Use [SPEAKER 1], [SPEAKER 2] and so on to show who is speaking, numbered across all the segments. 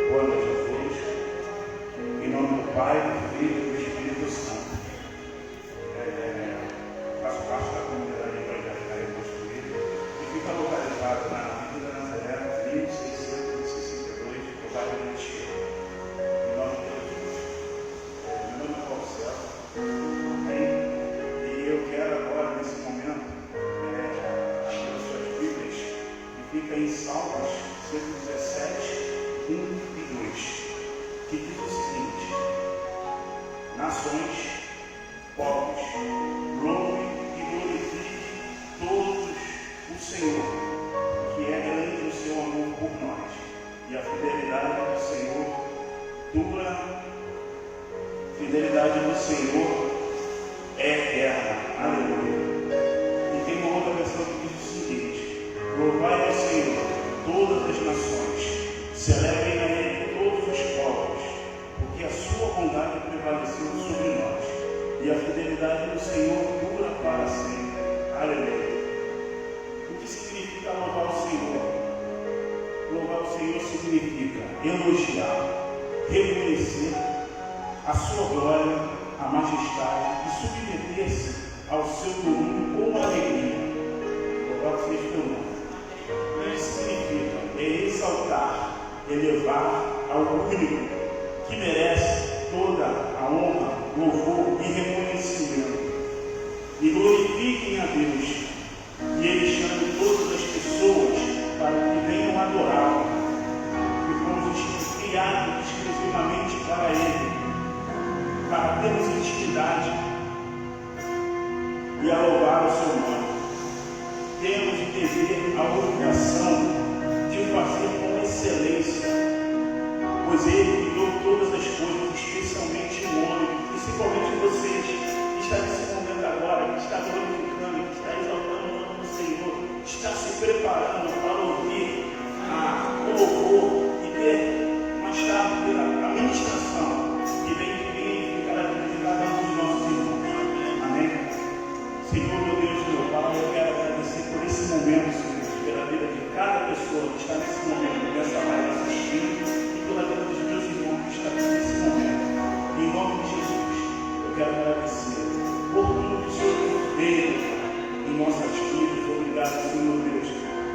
[SPEAKER 1] Boa noite a todos. Em nome do Pai, do Filho e do Espírito Santo. Faço parte da comunidade evangélica reconstruída e fica localizado na Avenida Nazaré, 1662, no bairro de Antigo. Em nome de Jesus. Meu nome é Paulo César. Amém? E eu quero agora, nesse momento, as suas Bíblias, e fica em Salmos 117, 1 e 2, que diz o seguinte: nações, povos, louve e glorifique todos o Senhor, que é grande o seu amor por nós, e a fidelidade do Senhor dura, fidelidade do Senhor é eterna. Aleluia. E tem uma outra versão que diz o seguinte: louvai ao Senhor todas as nações, celebrem a Ele todos os povos, porque a sua bondade prevaleceu sobre nós, e a fidelidade do Senhor dura para sempre. Aleluia. O que significa louvar o Senhor? Louvar o Senhor significa elogiar, reconhecer a sua glória, a majestade e submeter-se ao seu domínio com alegria. Louvado seja o teu nome. O que significa? É exaltar, elevar ao único que merece toda a honra, louvor e reconhecimento. E glorifiquem a Deus, e Ele chama todas as pessoas para que venham adorá-lo, que fomos criados exclusivamente para Ele, para termos intimidade e a louvar o seu nome. Temos o dever, a obrigação de fazer com excelência, pois Ele criou todas as coisas, especialmente o homem, principalmente vocês, que está nesse momento agora, que está glorificando, que está exaltando o nome do Senhor, que está se preparando para ouvir o louvor e ter mais tarde a ministração que vem edificar a vida de cada um dos nossos irmãos. Amém? Senhor, meu Deus e meu Pai, eu quero agradecer por esse momento, Senhor, pela vida de cada pessoa que está nesse momento, nessa live assistindo, e pela vida dos meus irmãos que estão aqui nesse momento. Em nome de Jesus, eu quero agradecer por tudo que o Senhor fez em nossas vidas. Obrigado, Senhor Deus,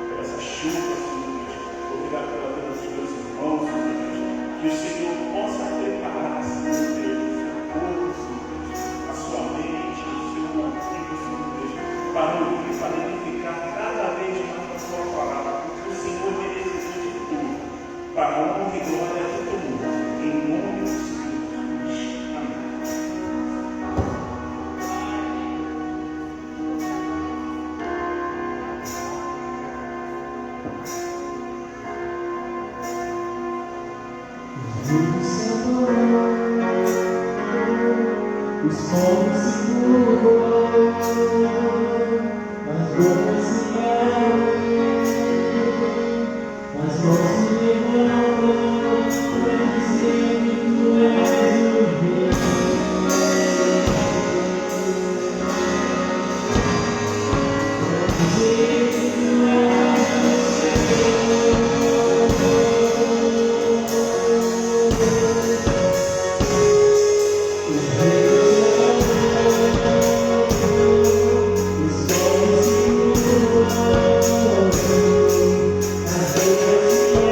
[SPEAKER 1] por essa chuva, Senhor Deus. Obrigado pela vida dos meus irmãos, Senhor Deus. Que o Senhor possa preparar, Senhor Deus, o seu corpo, Senhor Deus, a sua mente, o seu ouvido, Senhor Deus, para ouvir, para edificar cada vez mais a sua palavra, porque o Senhor merece de tudo, para a honra e glória de todo mundo. Em nome do Senhor Jesus. Amém.
[SPEAKER 2] Os povos se curvam, as bocas se abrem, as mãos se levantam para dizer que tu és o Rei. Para dizer que tu és o Senhor. Os povos se curvam, as bocas se abrem.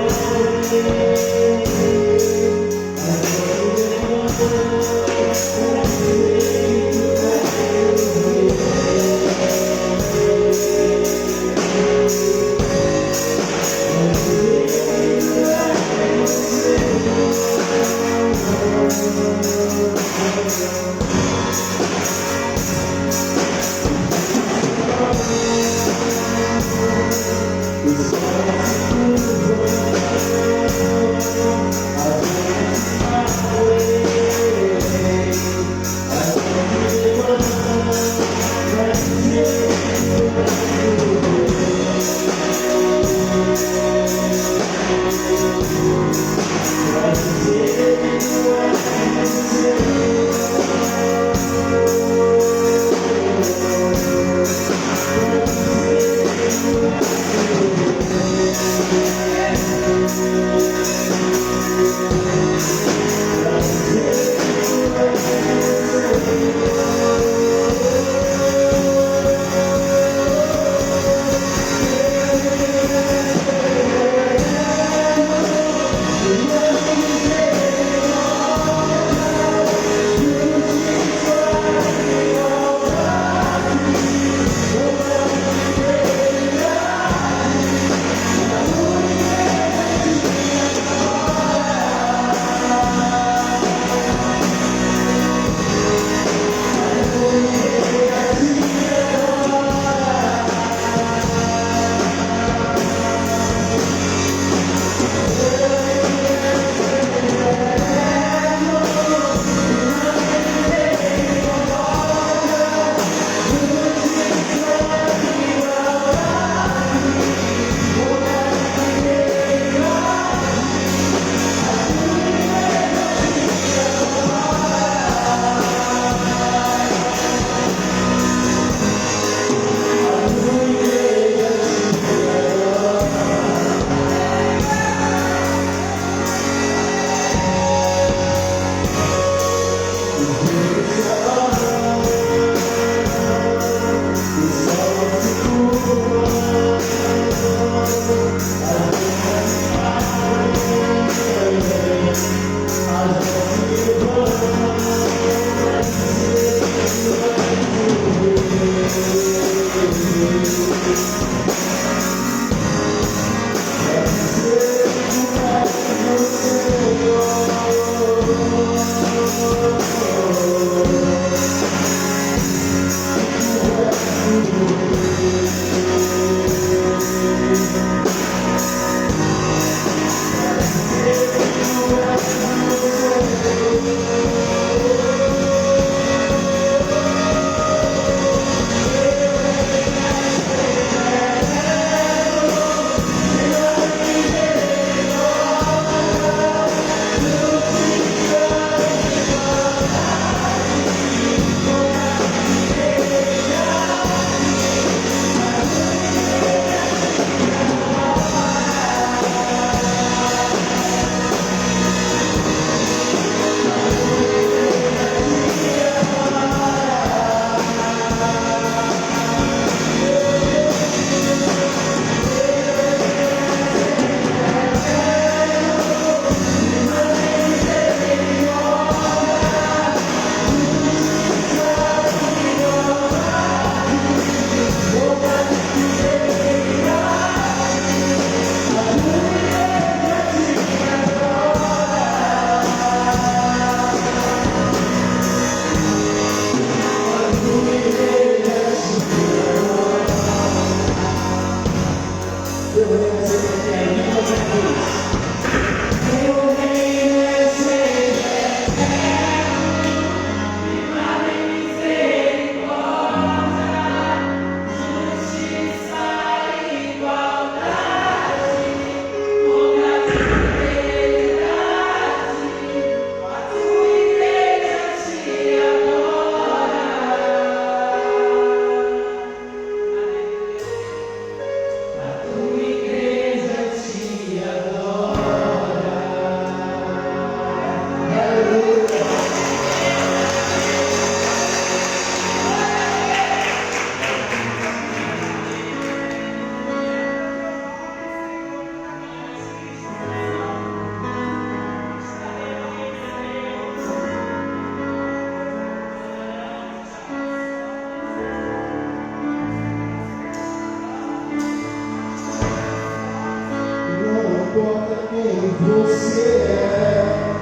[SPEAKER 2] quem você é,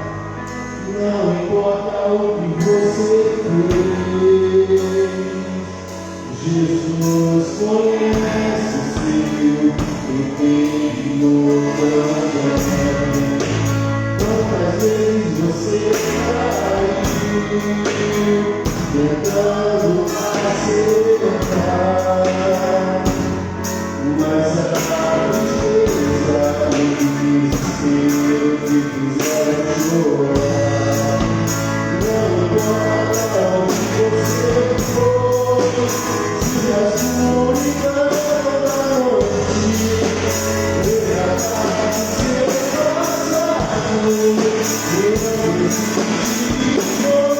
[SPEAKER 2] não importa o que você fez. Jesus conhece o seu interior também. Quantas vezes você caiu, tentando acertar, mas a tristeza e o desespero te fizeram chorar. Não importa o que você for, se a escuridão da noite retratar seu passado, eu não preciso de você.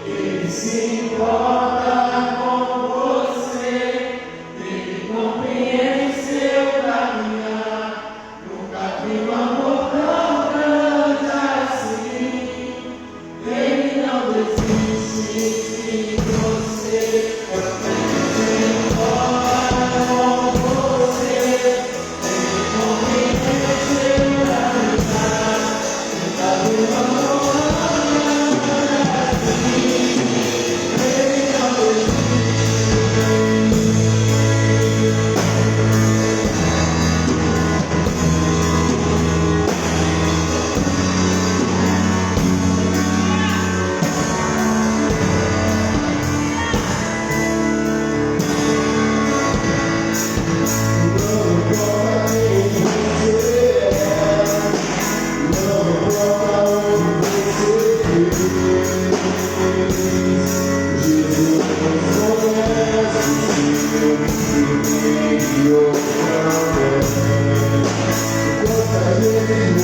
[SPEAKER 2] Ele se importa com você, ele compreende seu caminhar. Nunca vi um amor tão grande assim. Ele não desiste de você. Ele se importa com você, ele compreende seu caminhar. Nunca vi um amor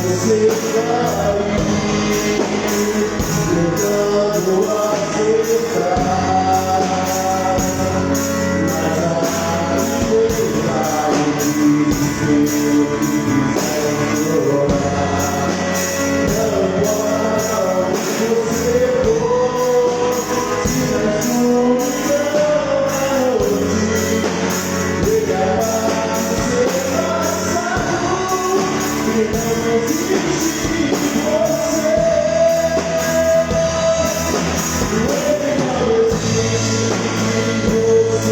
[SPEAKER 2] você vai tentando acertar, mas a tristeza e o desespero te fizeram chorar. Não importa o que você for, se na escuridão da noite regalar seu passado, que não existe de você. Ele não existe de você.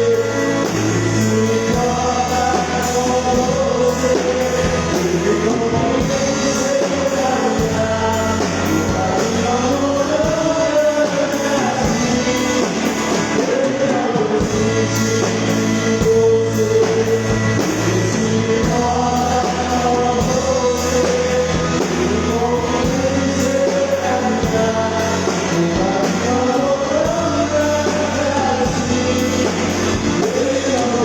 [SPEAKER 2] Ele se importa com você. Ele compreende seu caminhar. O caminho não é assim. Ele não existe de você. Ele se importa com você. Ele compreende seu caminhar. O caminho não é assim. Ele não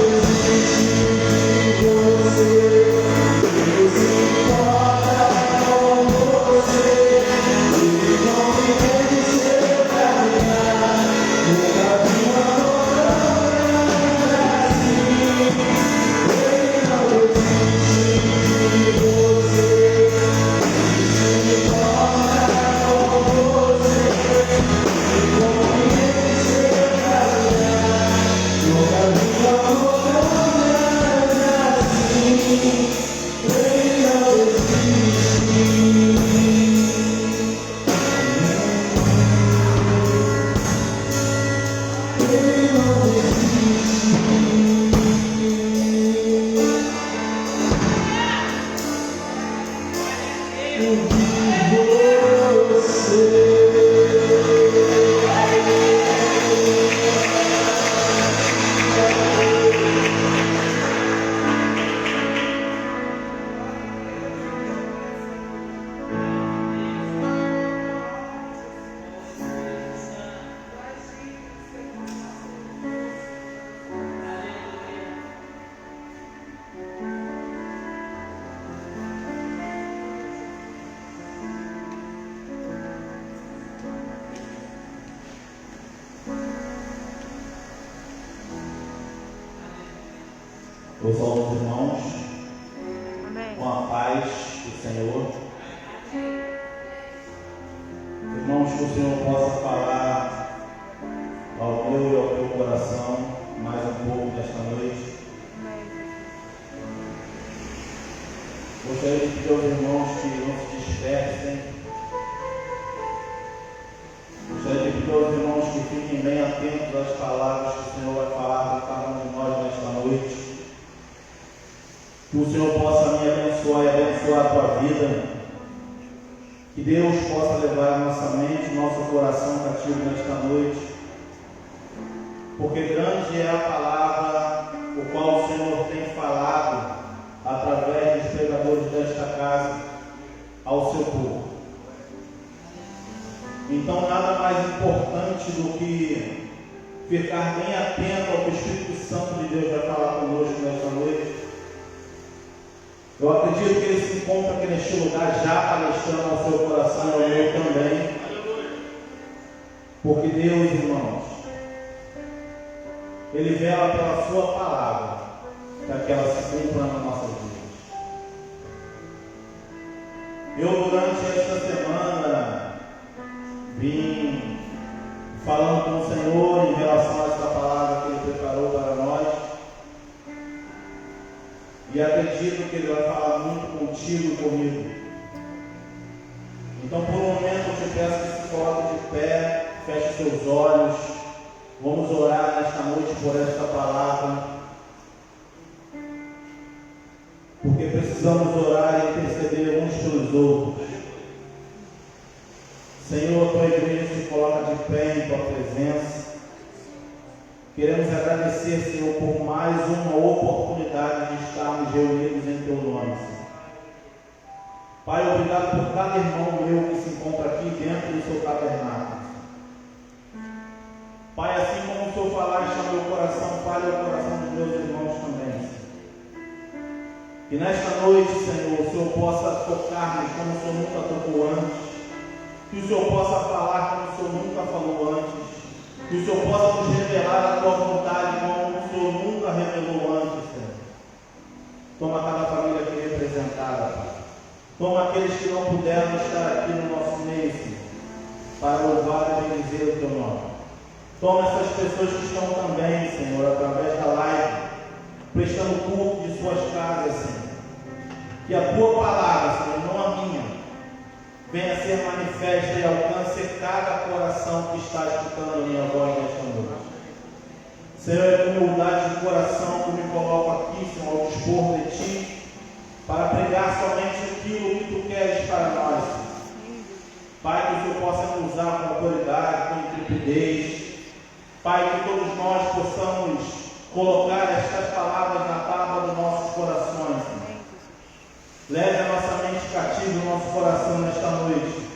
[SPEAKER 2] existe de você. Ele se importa com você. Ele compreende seu caminhar. O caminho não é assim. Ele não existe de você. Ele se importa com você. Ele compreende seu caminhar. O caminho não é assim. Ele não existe. Ele não existe. Eu saúdo os irmãos com a paz do Senhor. Irmãos, que o Senhor possa falar ao meu e ao teu coração mais um pouco nesta noite. Gostaria de pedir aos irmãos que não se dispersem. Gostaria de pedir aos irmãos que fiquem bem atentos às palavras que o Senhor vai falar para cada um de nós nesta noite. Que o Senhor possa me abençoar e abençoar a tua vida. Que Deus possa levar a nossa mente, nosso coração cativo nesta noite. Porque grande é a palavra o qual o Senhor tem falado através dos pregadores desta casa ao seu povo. Então nada mais importante do que ficar bem atento ao que o Espírito Santo de Deus vai falar conosco nesta noite. Eu acredito que ele se encontra aqui neste lugar já palestrando ao seu coração e ao meu também. Porque Deus, irmãos, Ele vela pela sua palavra para que ela se cumpra na nossa vida. Eu, durante esta semana, vim falando com o Senhor em relação a esta palavra que Ele preparou para nós. E acredito que Ele vai falar muito contigo e comigo. Então, por um momento, eu te peço que se coloque de pé, feche seus olhos. Vamos orar nesta noite por esta palavra. Porque precisamos orar e interceder uns pelos outros. Senhor, a tua igreja se coloca de pé em tua presença. Queremos agradecer, Senhor, por mais uma oportunidade de estarmos reunidos em Teu nome, Senhor. Pai, obrigado por cada irmão meu que se encontra aqui dentro do Seu tabernáculo. Pai, assim como o Senhor falaste ao meu coração, fale ao coração dos meus irmãos também, Senhor. Que nesta noite, Senhor, o Senhor possa tocar-nos como o Senhor nunca tocou antes. Que o Senhor possa falar como o Senhor nunca falou antes. Que o Senhor possa nos revelar a tua vontade como o Senhor nunca revelou antes, Senhor. Toma cada família aqui representada, Pai. Toma aqueles que não puderam estar aqui no nosso meio, Senhor, para louvar e bendizer o teu nome. Toma essas pessoas que estão também, Senhor, através da live, prestando culto de suas casas, Senhor. Que a tua palavra, Senhor, não a minha, venha ser manifesta e alcance cada coração que está escutando a minha voz nesta noite. Senhor, é com humildade de coração que eu me coloco aqui, Senhor, ao dispor de Ti, para pregar somente aquilo que Tu queres para nós, Senhor. Pai, que o Senhor possa nos usar com autoridade, com intrepidez. Pai, que todos nós possamos colocar estas palavras na tábua dos nossos corações, Senhor. Leve a nossa mente cativa e o nosso coração nesta noite.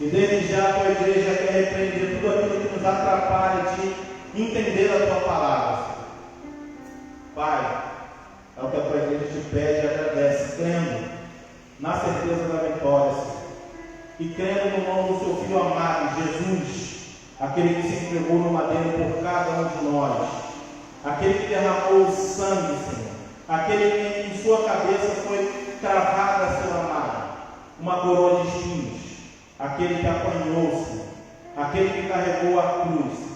[SPEAKER 2] E desde já a tua igreja quer repreender tudo aquilo que nos atrapalha de entender a tua palavra. Pai, é o que a tua igreja te pede e agradece, crendo na certeza da vitória, Senhor. E crendo no nome do seu Filho amado, Jesus, aquele que se entregou no madeiro por cada um de nós, aquele que derramou o sangue, Senhor, aquele que em sua cabeça foi cravada a seu amado, uma coroa de espinhos, aquele que apanhou, Senhor, aquele que carregou a cruz.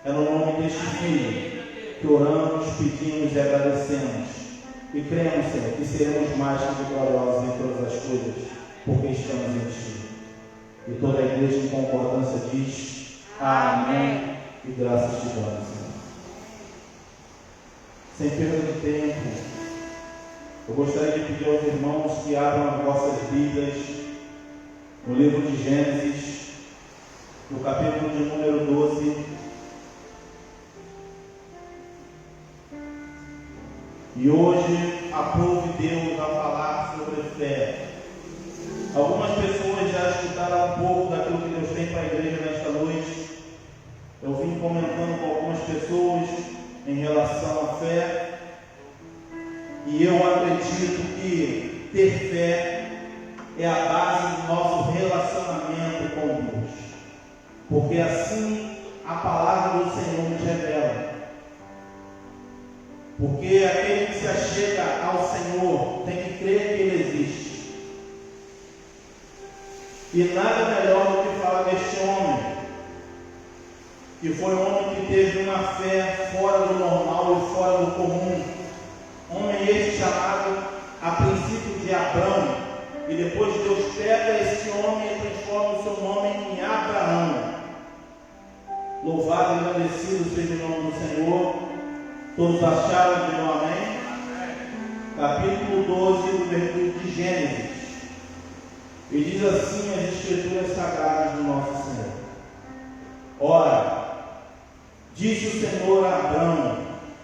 [SPEAKER 2] É no nome deste Filho que oramos, pedimos e agradecemos. E cremos, Senhor, que seremos mais que vitoriosos em todas as coisas, porque estamos em Ti. E toda a igreja em concordância diz: Amém. E graças te damos, Senhor. Sem perda de tempo, eu gostaria de pedir aos irmãos que abram as vossas Bíblias no livro de Gênesis, no capítulo de número 12. E hoje aprove Deus a falar sobre fé. Algumas pessoas já escutaram um pouco daquilo que Deus tem para a igreja nesta noite. Eu vim comentando com algumas pessoas em relação à fé. E eu acredito que ter fé é a base do nosso relacionamento com Deus. Porque assim a palavra do Senhor nos revela. Porque aquele que se achega ao Senhor tem que crer que Ele existe. E nada melhor do que falar deste homem, que foi um homem que teve uma fé fora do normal e fora do comum. Homem este chamado a princípio de Abrão, e depois Deus pega esse homem e transforma o seu nome em Abraão. Louvado e agradecido seja o nome do Senhor. Todos acharam de um amém? Capítulo 12 do livro de Gênesis. E diz assim as Escrituras Sagradas do nosso Senhor: Ora, disse o Senhor a Abrão: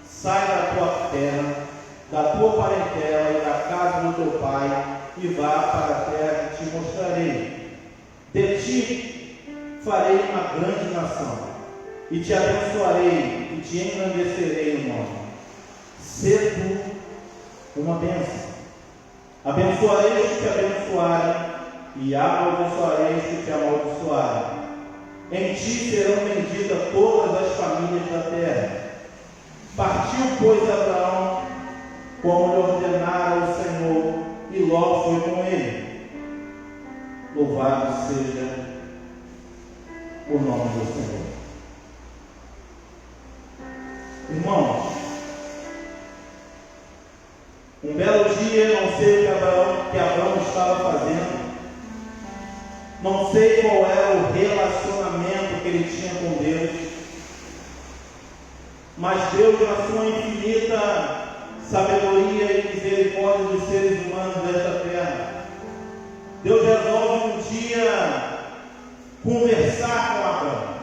[SPEAKER 2] sai da tua terra, da tua parentela e da casa do teu pai, e vá para a terra que te mostrarei. De ti farei uma grande nação, e te abençoarei, e te engrandecerei o nome. Sê tu uma bênção. Abençoarei os que te abençoarem, e amaldiçoarei os que te amaldiçoarem. Em ti serão benditas todas as famílias da terra. Partiu, pois, Abraão, como lhe ordenara o Senhor, e Ló foi com ele. Louvado seja o nome do Senhor. Irmãos, um belo dia, não sei o que Abraão estava fazendo, não sei qual era o relacionamento que ele tinha com Deus, mas Deus, na sua infinita sabedoria e misericórdia dos seres humanos desta terra, Deus resolve um dia conversar com Abraão.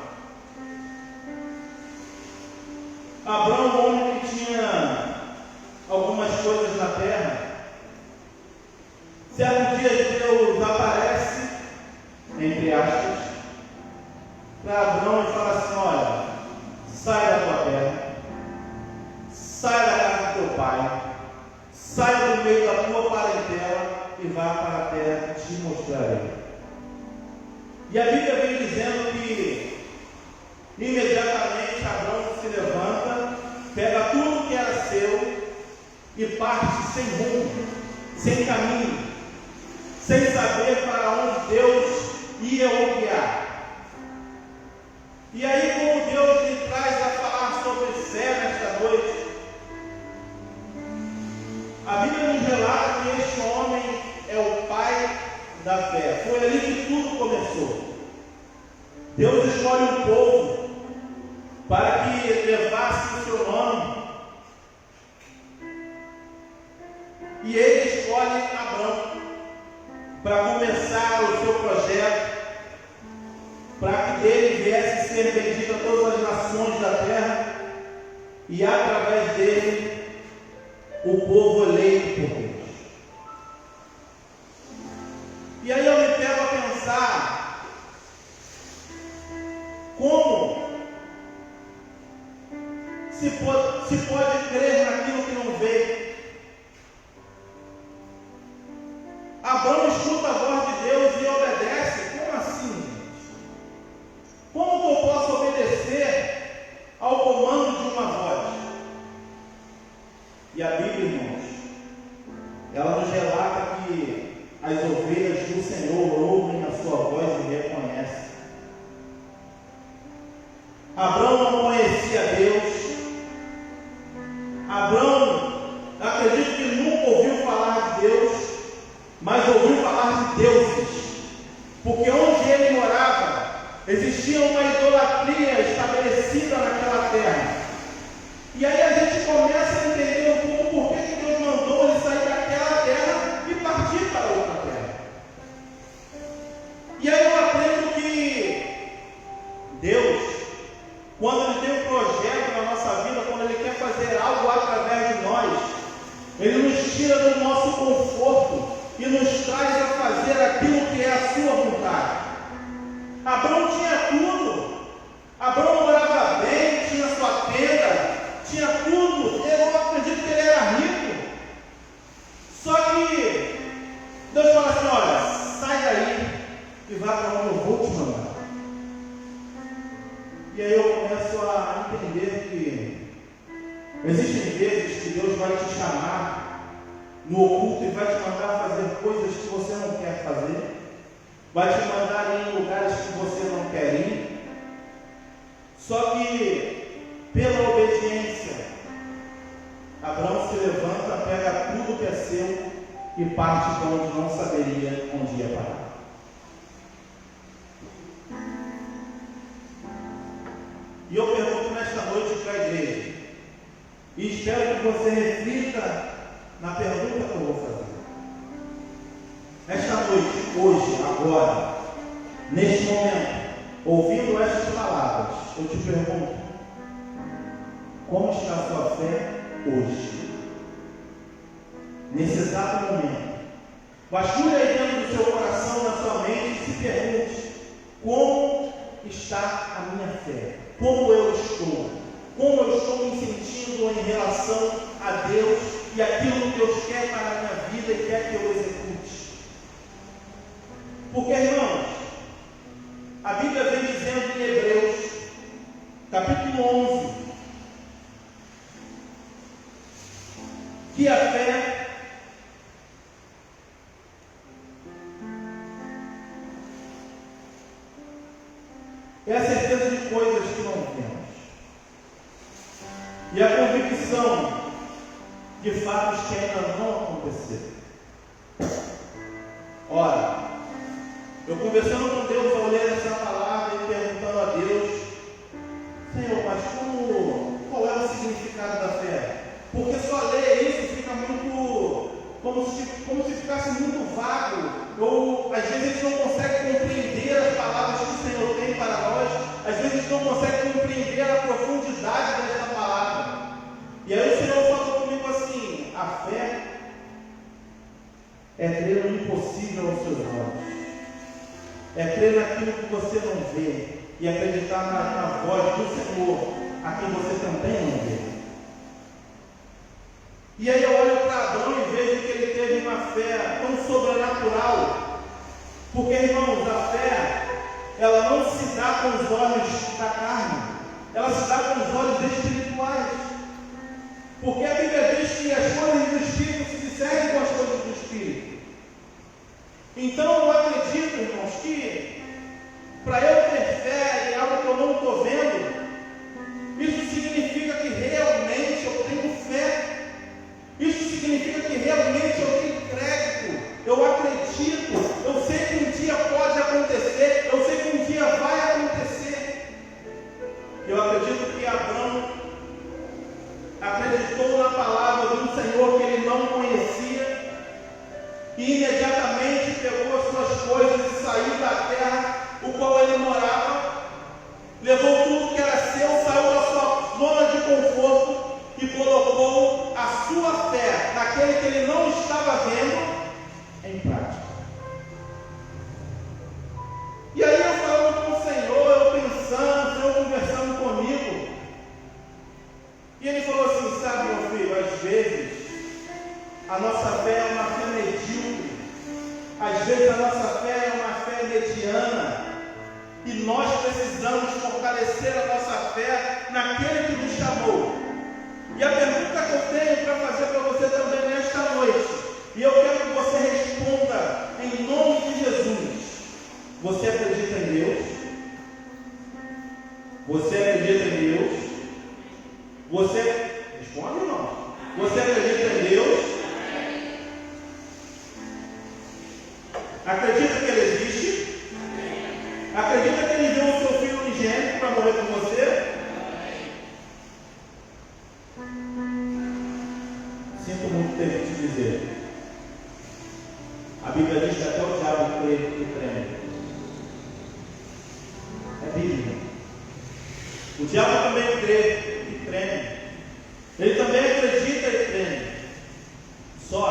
[SPEAKER 2] Abraão, um homem que tinha algumas coisas na terra, certo dia Deus aparece, entre aspas, para Abraão e fala assim: olha, sai da tua terra, sai da casa do teu pai, sai do meio da tua parentela e vá para a terra que te mostrarei. E a Bíblia vem dizendo que imediatamente Abraão se levanta, pega tudo que era seu e parte sem rumo, sem caminho, sem saber para onde Deus ia o guiar. E aí, como Deus lhe traz a falar sobre fé nesta noite, a Bíblia nos relata que este homem é o pai da fé. Foi ali que tudo começou. Deus escolhe um povo para que levasse o seu nome, e ele escolhe Abraão para começar o seu projeto, para que dele viesse ser bendita todas as nações da terra, e através dele o povo eleito por Deus. E aí eu me pego a pensar como se pode crer naquilo que não vê. Abraão escuta a voz de Deus e obedece. Como assim, gente? Como eu posso obedecer ao comando de uma voz? E a Bíblia, irmãos, ela nos relata que as ovelhas do Senhor ouvem a sua voz e reconhecem. Abraão não conhecia Deus. Abraão, acredito que nunca ouviu falar de Deus, mas ouviu falar de deuses, porque onde ele morava existia uma idolatria estabelecida naquela terra. E aí a gente começa a entender um pouco por que Deus mandou ele sair daquela terra e partir para outra terra. E aí eu aprendo que Deus, quando Ele tem um projeto na nossa vida, quando Ele quer fazer algo através de nós, Ele nos tira do nosso conforto e nos traz a fazer aquilo que é a sua vontade. Abraão tinha tudo. Abraão morava bem, tinha sua tenda, tinha tudo. Eu acredito que ele era rico. Só que Deus fala assim: olha, sai daí e vá para onde eu vou te mandar. E aí eu começo a entender que existem vezes que Deus vai te chamar no oculto e vai te mandar fazer coisas que você não quer fazer, vai te mandar ir em lugares que você não quer ir. Só que, pela obediência, Abraão se levanta, pega tudo que é seu e parte para onde não saberia onde ia parar. E eu pergunto nesta noite para a igreja, e espero que você reflita na pergunta que eu vou fazer. Esta noite, hoje, agora, neste momento, ouvindo estas palavras, eu te pergunto: como está a sua fé hoje? Nesse exato momento, vasculhe aí dentro do seu coração, na sua mente, e se pergunte: como está a minha fé? Como eu estou? Como eu estou me sentindo em relação a Deus e aquilo que Deus quer para a minha vida e quer que eu execute? Porque, irmãos, a Bíblia vem dizendo em Hebreus, capítulo 11, que a fé é a certeza de coisas que não vemos e a convicção de fatos que ainda não aconteceram. Ora, eu conversando com Deus ao ler essa palavra e perguntando a Deus: Senhor, mas qual é o significado da fé? Porque só ler isso fica muito, como se ficasse muito vago, ou às vezes a gente não consegue compreender as palavras que o Senhor tem para nós, às vezes a gente não consegue compreender a profundidade dessa palavra. E aí o Senhor falou comigo assim: a fé é crer no impossível aos seus olhos, é crer naquilo que você não vê e acreditar na voz do Senhor, a quem você também não vê. E aí eu olho para Abraão e vejo que ele teve uma fé tão sobrenatural, porque, irmãos, a fé, ela não se dá com os olhos da carne, ela se dá com os olhos espirituais, porque a Bíblia diz que as coisas do Espírito se discernem com as coisas do Espírito. Então eu acredito, irmãos, que para eu ter fé em algo que eu não estou vendo, isso significa que realmente eu tenho fé. Isso significa que realmente eu tenho crédito, eu acredito, eu sei que um dia pode acontecer, eu sei que um dia vai acontecer. Eu acredito que Abraão acreditou na palavra do Senhor que ele não conhecia, e imediatamente pegou as suas coisas e saiu da terra o qual ele morava, levou tudo que era seu, saiu da sua zona de conforto e colocou a sua fé naquele que ele não estava vendo em prática. E aí eu falando com o Senhor, eu pensando, o Senhor conversando comigo, e ele falou assim: sabe, meu filho, às vezes a nossa fé é uma fé medíocre, às vezes a nossa fé é uma fé mediana, e nós precisamos fortalecer a nossa fé naquele que nos chamou. E a pergunta que eu tenho para fazer para você também nesta noite, e eu quero que você responda em nome de Jesus: você acredita em Deus? Você acredita em Deus? Você responde ou não? Você acredita em Deus? Acredita que Ele existe? Acredita que Ele deu o seu Filho unigênito para morrer por você? Sinto muito ter que te dizer. A Bíblia diz que até o diabo crê e treme. É Bíblia. O diabo também crê e treme. Ele também acredita e treme. Só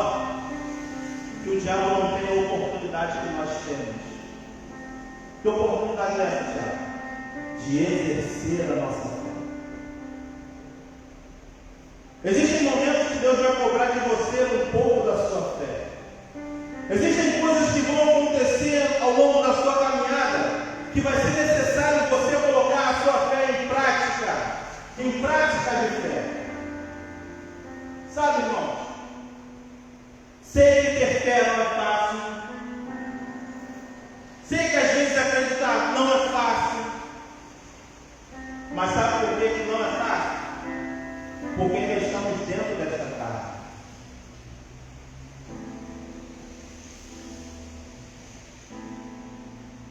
[SPEAKER 2] que o diabo não tem a oportunidade que nós temos. Que oportunidade é essa, diabo? De exercer a nossa fé. Existem momentos que Deus vai cobrar de você um pouco da sua fé. Existem coisas que vão acontecer ao longo da sua caminhada, que vai ser necessário você colocar a sua fé em prática de fé. Sabe, irmãos? Sei que ter fé não é fácil. Sei que às vezes acreditar não é fácil. Mas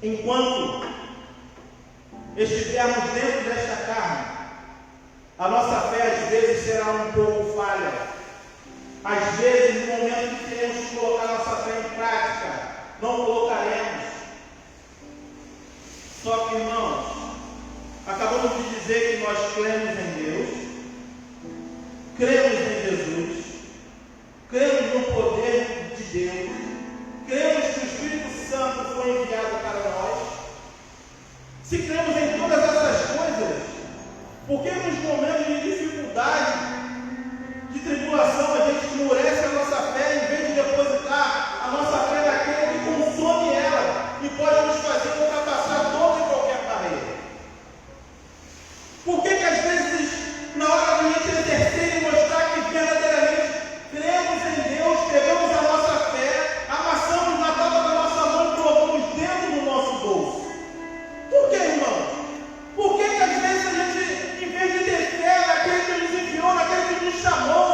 [SPEAKER 2] Enquanto estivermos dentro desta carne, a nossa fé às vezes será um pouco falha. Às vezes, no momento que queremos colocar nossa fé em prática, não colocaremos. Só que, irmãos, acabamos de dizer que nós cremos em Deus, cremos em Jesus, cremos no poder de Deus, cremos que o Espírito Santo foi enviado para nós. Se cremos em todas essas coisas, por que nos momentos de dificuldade, de tribulação, a gente endurece a nossa fé em vez de depositar a nossa fé naquele que consome ela e pode nos fazer ultrapassar toda e qualquer barreira? Por que às vezes, na hora de a gente exercer e mostrar que verdadeiramente cremos em Deus, pegamos a nossa fé, amassamos na palma da nossa mão e colocamos dentro do nosso bolso? Por que, irmão? Por que às vezes a gente, em vez de ter fé naquele que nos enviou, naquele que nos chamou,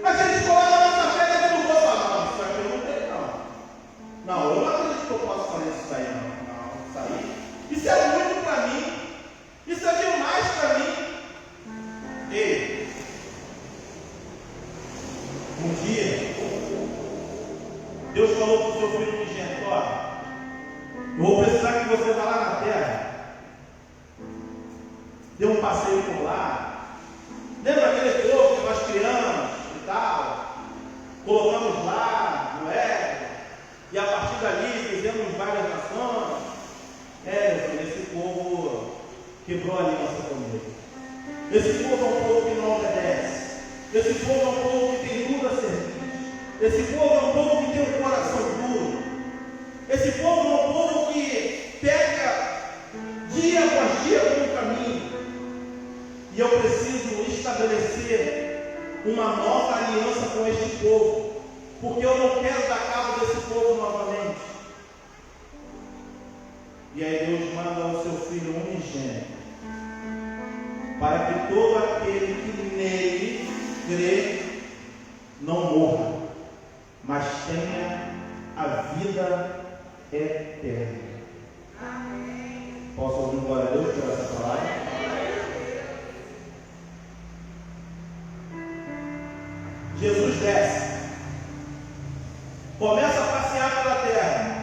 [SPEAKER 2] a gente coloca a nossa fé dentro do bolso? Não, isso aqui eu não tenho, não. Não, eu não acredito que eu posso fazer isso aí, não. Não, isso aí. Isso é muito para mim. Isso é demais para mim. Ei, um dia, Deus falou para o seu filho unigênito: ó, eu vou precisar que você vá lá na terra, dê um passeio por lá. Lembra aquele povo que nós criamos e tal? Colocamos lá, não é? E a partir dali fizemos várias nações. Esse povo quebrou a aliança comigo. Esse povo é um povo que não obedece. Esse povo é um povo que tem dura serviço. Esse povo é um povo que tem um coração duro. Esse povo é um povo que peca dia após dia pelo caminho. E eu preciso estabelecer uma nova aliança com este povo, porque eu não quero dar cabo desse povo novamente. E aí Deus manda o seu Filho unigênito, para que todo aquele que nele crê não morra, mas tenha a vida eterna. Posso ouvir glória a Deus por essa palavra? Jesus desce, começa a passear pela terra,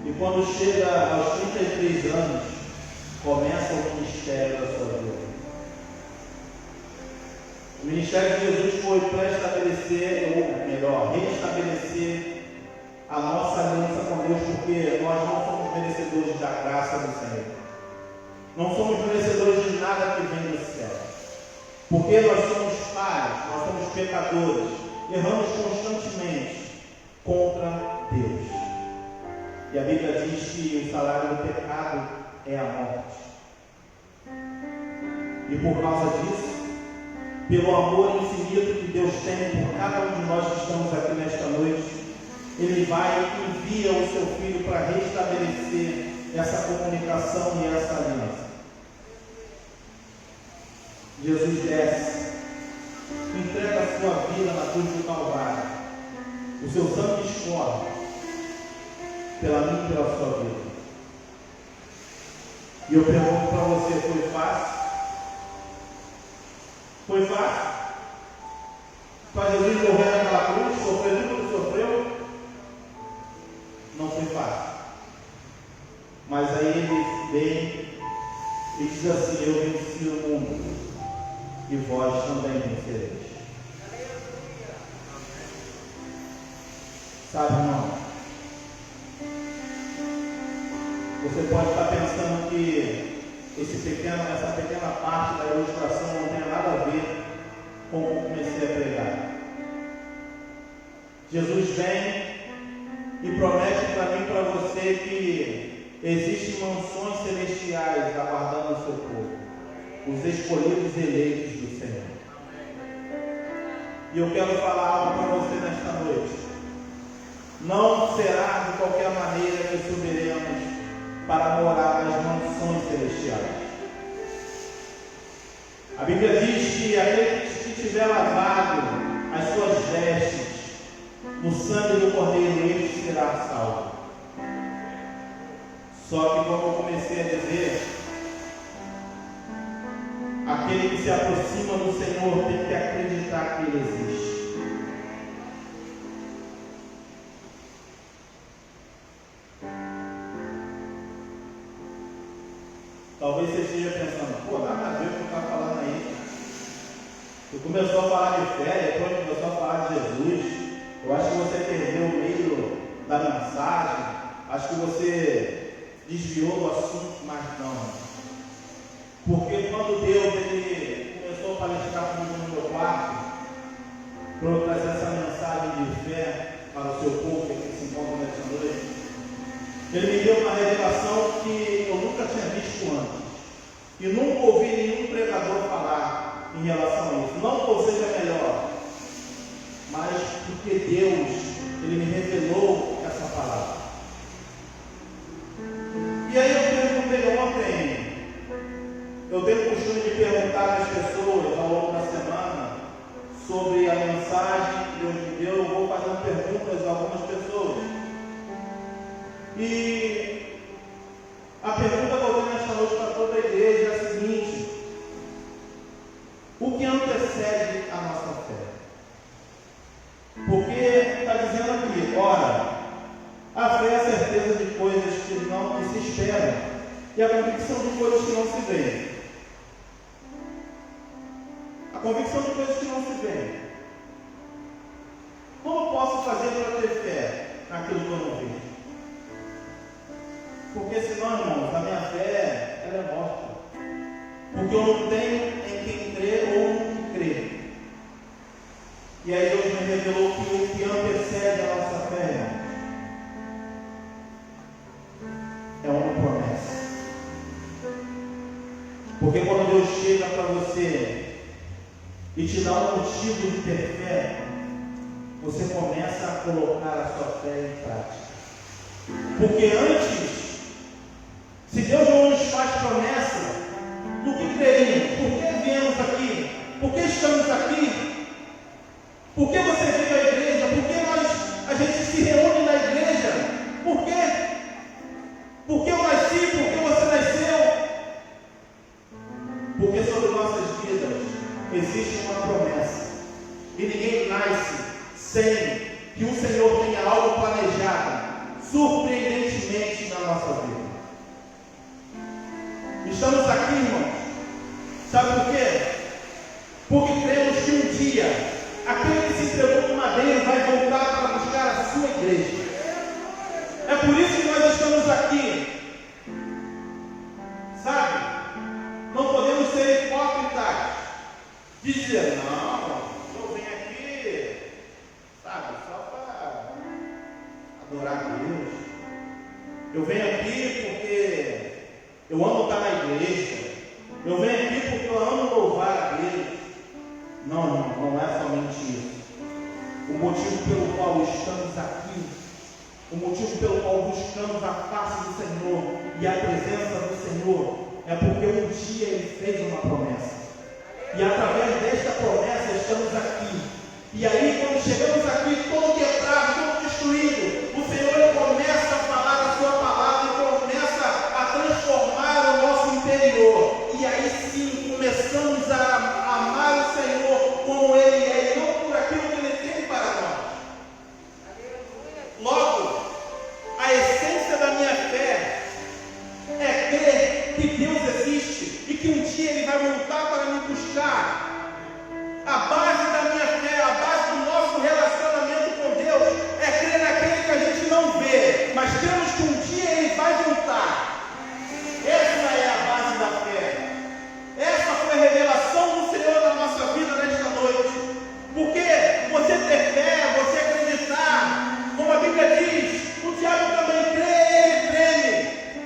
[SPEAKER 2] e quando chega aos 33 anos, começa o ministério da sua vida. O ministério de Jesus foi para estabelecer, ou melhor, restabelecer a nossa aliança com Deus, porque nós não somos merecedores da graça do Senhor. Não somos merecedores de nada que vem do céu. Porque nós somos falhos, nós somos pecadores, erramos constantemente contra Deus. E a Bíblia diz que o salário do pecado é a morte. E por causa disso, pelo amor infinito que Deus tem por cada um de nós que estamos aqui nesta noite, Ele vai e envia o seu Filho para restabelecer essa comunicação e essa aliança. Jesus desce, entrega a sua vida na cruz do Calvário, o seu sangue escorre pela minha e pela sua vida. E eu pergunto para você: foi fácil? Foi fácil? Para Jesus morrer naquela cruz, sofrer tudo que sofreu? Não foi fácil. Mas aí ele vem e diz assim: eu venci o mundo, e vós também vencereis. Sabe, irmão? Você pode estar pensando que essa pequena parte da ilustração não tem nada a ver com o que comecei a pregar. Jesus vem e promete para mim e para você que existem mansões celestiais aguardando o seu povo, os escolhidos e eleitos do Senhor. E eu quero falar algo para você nesta noite. Não será de qualquer maneira que subiremos para morar nas mansões celestiais. A Bíblia diz que aquele que tiver lavado as suas vestes no sangue do Cordeiro, ele será salvo. Só que, como eu comecei a dizer, aquele que se aproxima do Senhor tem que acreditar que Ele existe. Talvez você esteja pensando, pô, nada a ver com o que está falando aí. Você começou a falar de fé, depois começou a falar de Jesus. Eu acho que você perdeu o meio da mensagem. Acho que você desviou do assunto, mas não. Porque quando Deus ele começou a palestrar comigo no meu quarto, para eu trazer essa mensagem de fé para o seu povo que se encontra nessa noite, Ele me deu uma revelação que eu nunca tinha visto antes. E nunca ouvi nenhum pregador falar em relação a isso. Não que eu seja melhor, mas porque Deus, Ele me revelou essa palavra. E aí eu perguntei ontem, eu tenho o costume de perguntar às pessoas ao longo da semana sobre a mensagem que Deus me deu. Eu vou fazendo perguntas a algumas pessoas. E a pergunta que eu tenho nesta noite para toda a igreja é a seguinte: o que antecede a nossa fé? Porque está dizendo aqui, ora, a fé é a certeza de coisas que não se esperam e a convicção de coisas que não se veem. A convicção de coisas que não se veem. Como eu posso fazer para ter fé naquilo que eu não vejo? Porque senão, irmãos, a minha fé ela é morta. Porque eu não tenho em quem crer ou no que crer. E aí Deus me revelou que o que antecede a nossa fé, irmãos, é uma promessa. Porque quando Deus chega para você e te dá um motivo de ter fé, você começa a colocar a sua fé em prática. Porque antes, se Deus não nos faz promessa, do que creríamos? Por que viemos aqui? Por que estamos aqui? Por que você veio à igreja? Por que a gente se reúne na igreja? Por quê? Porque eu nasci? Porque você nasceu? Porque sobre nossas vidas existe uma promessa. E ninguém nasce sem que o Senhor tenha algo planejado surpreendentemente na nossa vida. Estamos aqui, irmãos, sabe por quê? Porque cremos que um dia aquele que se entregou no madeiro vai voltar para buscar a sua igreja. É por isso que nós estamos aqui, sabe? Não podemos ser hipócritas, dizer, não, eu venho aqui, sabe, só para adorar a Deus. Eu venho aqui porque eu amo estar na igreja. Eu venho aqui porque eu amo louvar a Deus. Não, não é somente isso. O motivo pelo qual estamos aqui, o motivo pelo qual buscamos a face do Senhor e a presença do Senhor, é porque um dia Ele fez uma promessa. E através desta promessa estamos aqui. E aí, quando chegamos aqui, todo quebrado, todo destruído, o Senhor Ele começa a falar a sua palavra e começa a transformar o nosso interior. E aí sim, começamos a amar o Senhor como Ele é, e não por aquilo que Ele tem para nós. Logo, a essência da minha fé é crer que Deus existe e que um dia Ele vai voltar para me buscar. A base da minha fé, a base do nosso relacionamento com Deus é crer naquele que a gente não vê, mas cremos que um dia Ele vai voltar. Essa é a base da fé. Essa foi a revelação do Senhor na nossa vida nesta noite. Porque você ter fé, você acreditar, como a Bíblia diz, o diabo também crê, ele treme,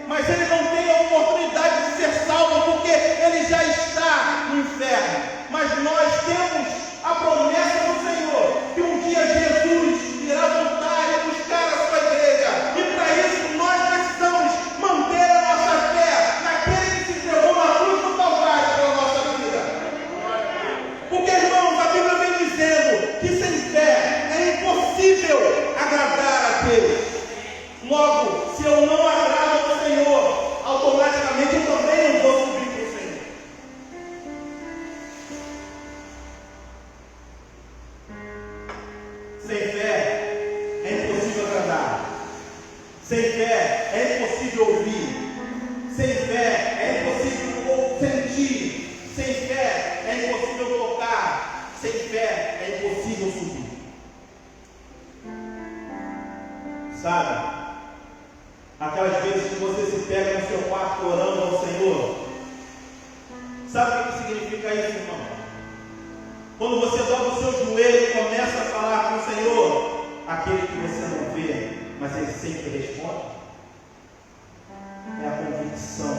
[SPEAKER 2] mas ele não tem a oportunidade de ser salvo, porque ele já está no inferno. Mas nós temos sem fé é impossível subir. Sabe? Aquelas vezes que você se pega no seu quarto orando ao Senhor. Sabe o que significa isso, irmão? Quando você dobra o seu joelho e começa a falar com o Senhor, aquele que você não vê, mas ele sempre responde, é a convicção,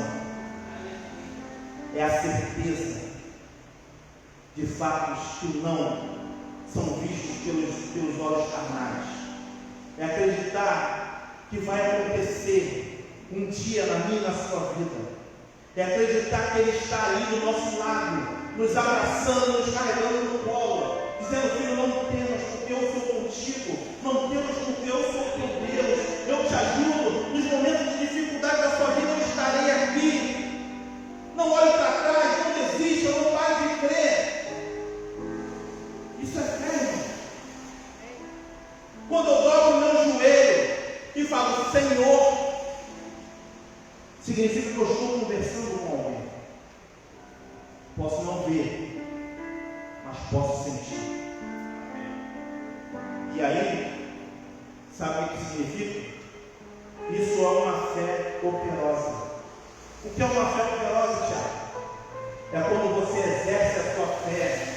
[SPEAKER 2] é a certeza de fatos que não são vistos pelos olhos carnais, é acreditar que vai acontecer um dia na minha e na sua vida, é acreditar que Ele está ali do nosso lado, nos abraçando, nos carregando no colo, dizendo: filho, não temas, porque eu sou contigo, não temas, porque eu sou teu Deus, eu te ajudo, nos momentos de dificuldade da sua vida eu estarei aqui, não olhe para trás, não desista, não pare de crer. Isso é fé, irmão. Quando eu dobro o meu joelho e falo Senhor, significa que eu estou conversando com alguém. Posso não ver, mas posso sentir. E aí, sabe o que significa? Isso é uma fé operosa. O que é uma fé operosa, Tiago? É quando você exerce a sua fé,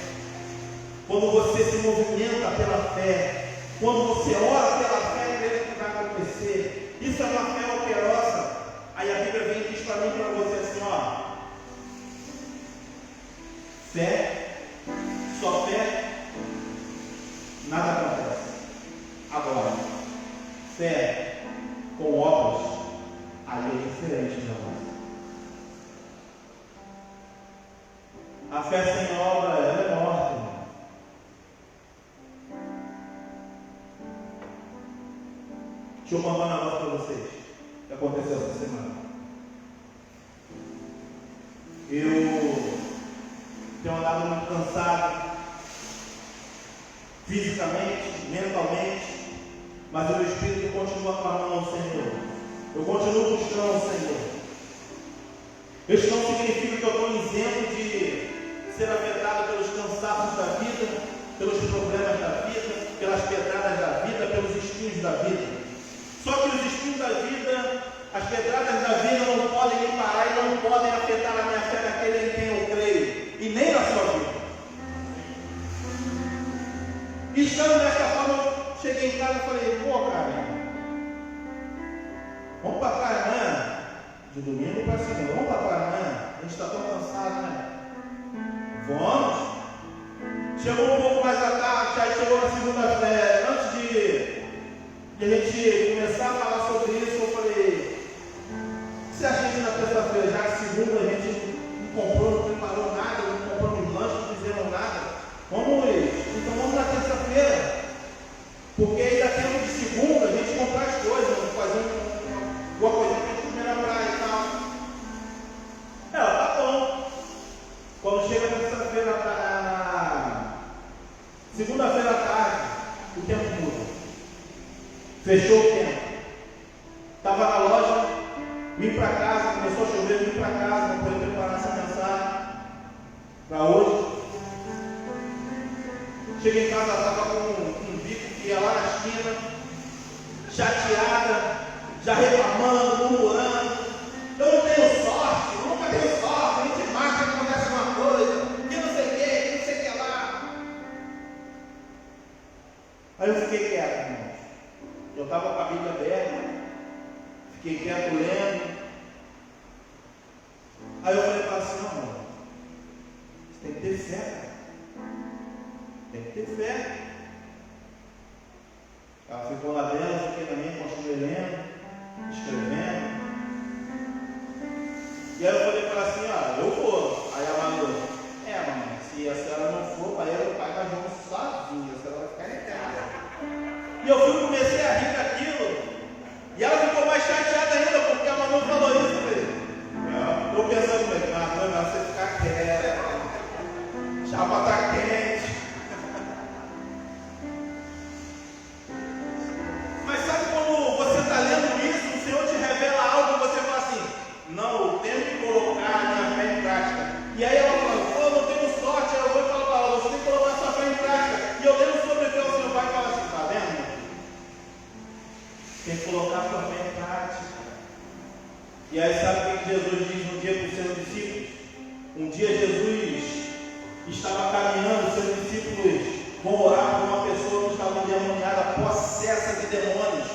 [SPEAKER 2] quando você se movimenta pela fé, quando você ora pela fé, crê que vai acontecer. Isso é uma fé operosa. Aí a Bíblia vem e diz para mim e para você assim, ó: fé, só fé, nada acontece. Agora, fé com obras, aí é diferente de nós. A fé sem obra, ela é morta, irmão. Deixa eu contar um negócio para vocês que aconteceu essa semana. Eu tenho andado muito cansado, fisicamente, mentalmente, mas o meu espírito continua clamando ao Senhor. Eu continuo buscando ao Senhor. Isso não significa que eu estou isento de ser afetado pelos cansaços da vida, pelos problemas da vida, pelas pedradas da vida, pelos espinhos da vida. Só que os espinhos da vida, as pedradas da vida não podem me parar e não podem afetar a minha fé naquele em quem eu creio, e nem na sua vida. E estando desta forma, eu cheguei em casa e falei: pô, cara, vamos para a praia amanhã? De domingo para segunda, vamos para a praia amanhã? A gente está tão cansado, né? Vamos. Chegou um pouco mais à tarde, aí chegou na segunda-feira, antes de a gente começar a falar sobre isso, eu falei: o que você acha que na terça-feira, já que segunda a gente não comprou, não preparou nada, não compramos lanche, não fizemos nada, então vamos na terça-feira, porque aí dá tempo de segunda a gente comprar as coisas, fazer alguma coisa para a gente comer na praia e tal. Tá bom. Quando chega na terça-feira, segunda-feira à tarde, o tempo muda. Fechou o tempo. Estava na loja, vim para casa, começou a chover, vim para casa para poder preparar essa mensagem para hoje. Cheguei em casa, ela estava com um bico que ia lá na esquina, chateada, já reclamando, murmurando. Eu não tenho sorte, eu nunca tenho sorte, a gente marca que acontece uma coisa, que não sei o que, não sei o que lá. Aí eu fiquei quieto, irmão. Eu estava com a Bíblia aberta, fiquei quieto lendo. Aí eu falei para ela assim: amor, você tem que ter fé, cara. Tem que ter fé. Ela ficou lá dentro, eu fiquei na minha, continuei lendo, escrevendo. E aí eu falei para ela assim: eu vou. Aí ela falou: mamãe, se a senhora não for, para ela, o pai vai junto sozinho, a senhora vai ficar em casa. E eu comecei a rir daquilo, e ela ficou mais chateada ainda, porque a mamãe falou isso. Estou pensando, não é melhor você ficar quieto, chapa está quente. Mas sabe quando você está lendo isso, o Senhor te revela algo e você fala assim: não, eu tenho que colocar a minha fé em prática. E aí ela fala: eu não tenho sorte. Aí eu vou falar para ela: você tem que colocar a sua fé estava caminhando, seus discípulos vão orar por uma pessoa que estava endemoniada, possessa de demônios.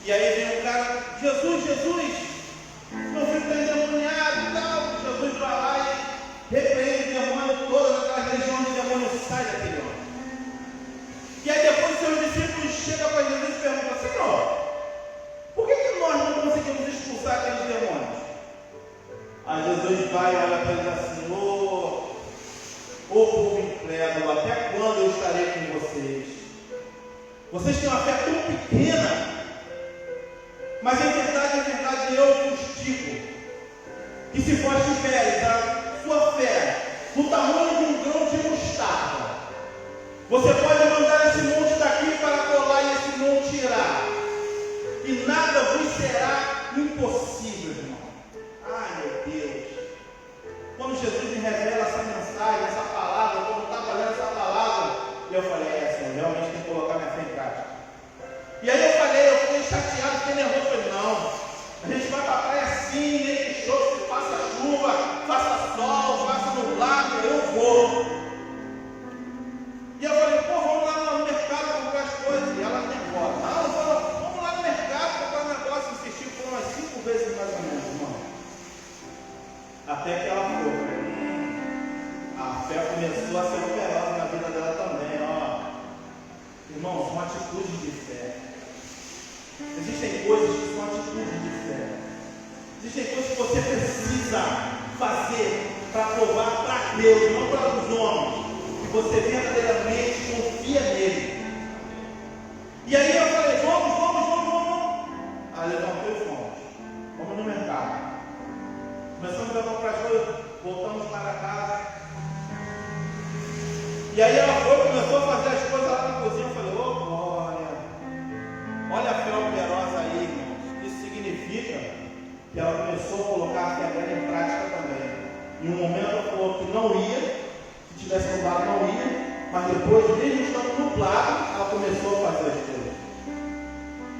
[SPEAKER 2] E aí vem um cara, Jesus, meu filho está endemoniado e tal. Jesus vai lá e repreende o demônio, todas aquelas legiões de demônios saem daquele homem. E aí depois seus discípulos chegam para Jesus e perguntam: Senhor, por que nós não conseguimos expulsar aqueles demônios? Aí Jesus vai e olha para eles assim: ô povo incrédulo, até quando eu estarei com vocês? Vocês têm uma fé tão pequena. Mas em verdade eu vos digo que se vós tiveres a sua fé no tamanho de um grão de mostarda, você pode mandar esse monte daqui para colar e esse monte irá, e nada vos será impossível, irmão. Ai, meu Deus! Quando Jesus me revela essa mensagem, essa palavra, quando eu estava lendo essa palavra, eu falei: Senhor, realmente tem que colocar minha fé em prática. E aí eu fiquei chateado, fiquei nervoso, falei: não, a gente vai para a praia assim, nem que chove, faça chuva, faça sol, faça nublado, eu vou. E eu falei: vamos lá no mercado comprar as coisas. E ela nervosa: vamos lá no mercado comprar um negócio. Insistiu por umas 5 vezes mais ou menos, irmão. Até que ela foi. A fé começou a ser operada na vida dela também, ó. Irmão, são atitudes de fé. Existem coisas que são atitudes de fé. Existem coisas que você precisa fazer para provar para Deus, não para os homens, que você verdadeiramente confia nele. E aí eu falei: vamos. Aí levantou e fomos. Vamos no mercado. Começamos a comprar as coisas, voltamos para casa. E aí ela começou a fazer as coisas lá na cozinha. Eu falei: ô glória! Olha a fé operosa aí, irmãos. Isso significa que ela começou a colocar a fé dela em prática também. Em um momento ela falou que não ia, se tivesse nublado não ia, mas depois, mesmo estando nublado, ela começou a fazer as coisas.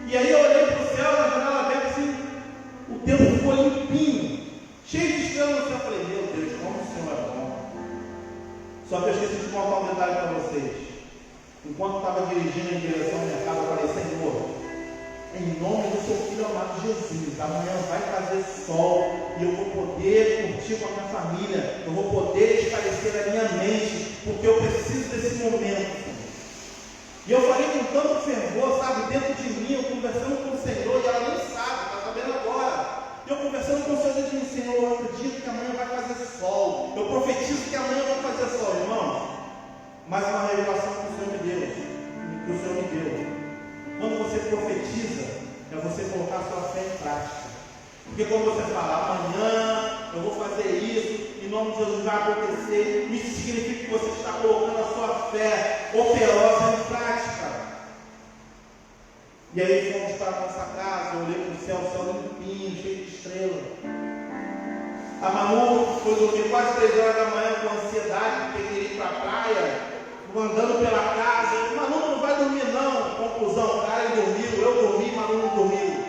[SPEAKER 2] E aí eu olhei para o céu, na janela aberta assim, o tempo ficou limpinho, cheio de estrelas no céu. Eu falei: meu Deus, como o Senhor é bom. Só que eu esqueci de contar um detalhe para vocês. Enquanto estava dirigindo em direção ao mercado, eu falei: Senhor, em nome do seu filho amado Jesus, amanhã vai fazer sol e eu vou poder curtir com a minha família, eu vou poder esclarecer a minha mente, porque eu preciso desse momento. E eu falei com tanto fervor, sabe, dentro de mim, eu conversando com o Senhor, e ela nem sabe, está sabendo agora. Eu conversando com o Senhor, eu disse: Senhor, eu acredito que amanhã vai fazer sol, eu profetizo que amanhã vai fazer sol, irmão. Mais uma revelação que o Senhor me deu. Quando você profetiza, é você colocar a sua fé em prática. Porque quando você fala: amanhã eu vou fazer isso, em nome de Jesus vai acontecer, isso significa que você está colocando a sua fé operosa em prática. E aí fomos para a nossa casa, eu olhei para o céu limpinho, cheio de estrelas. A Manu foi dormir quase 3 horas da manhã com ansiedade, porque queria ir para a praia, andando pela casa. Manu não vai dormir não. Conclusão, o cara dormiu, eu dormi, Manu não dormiu.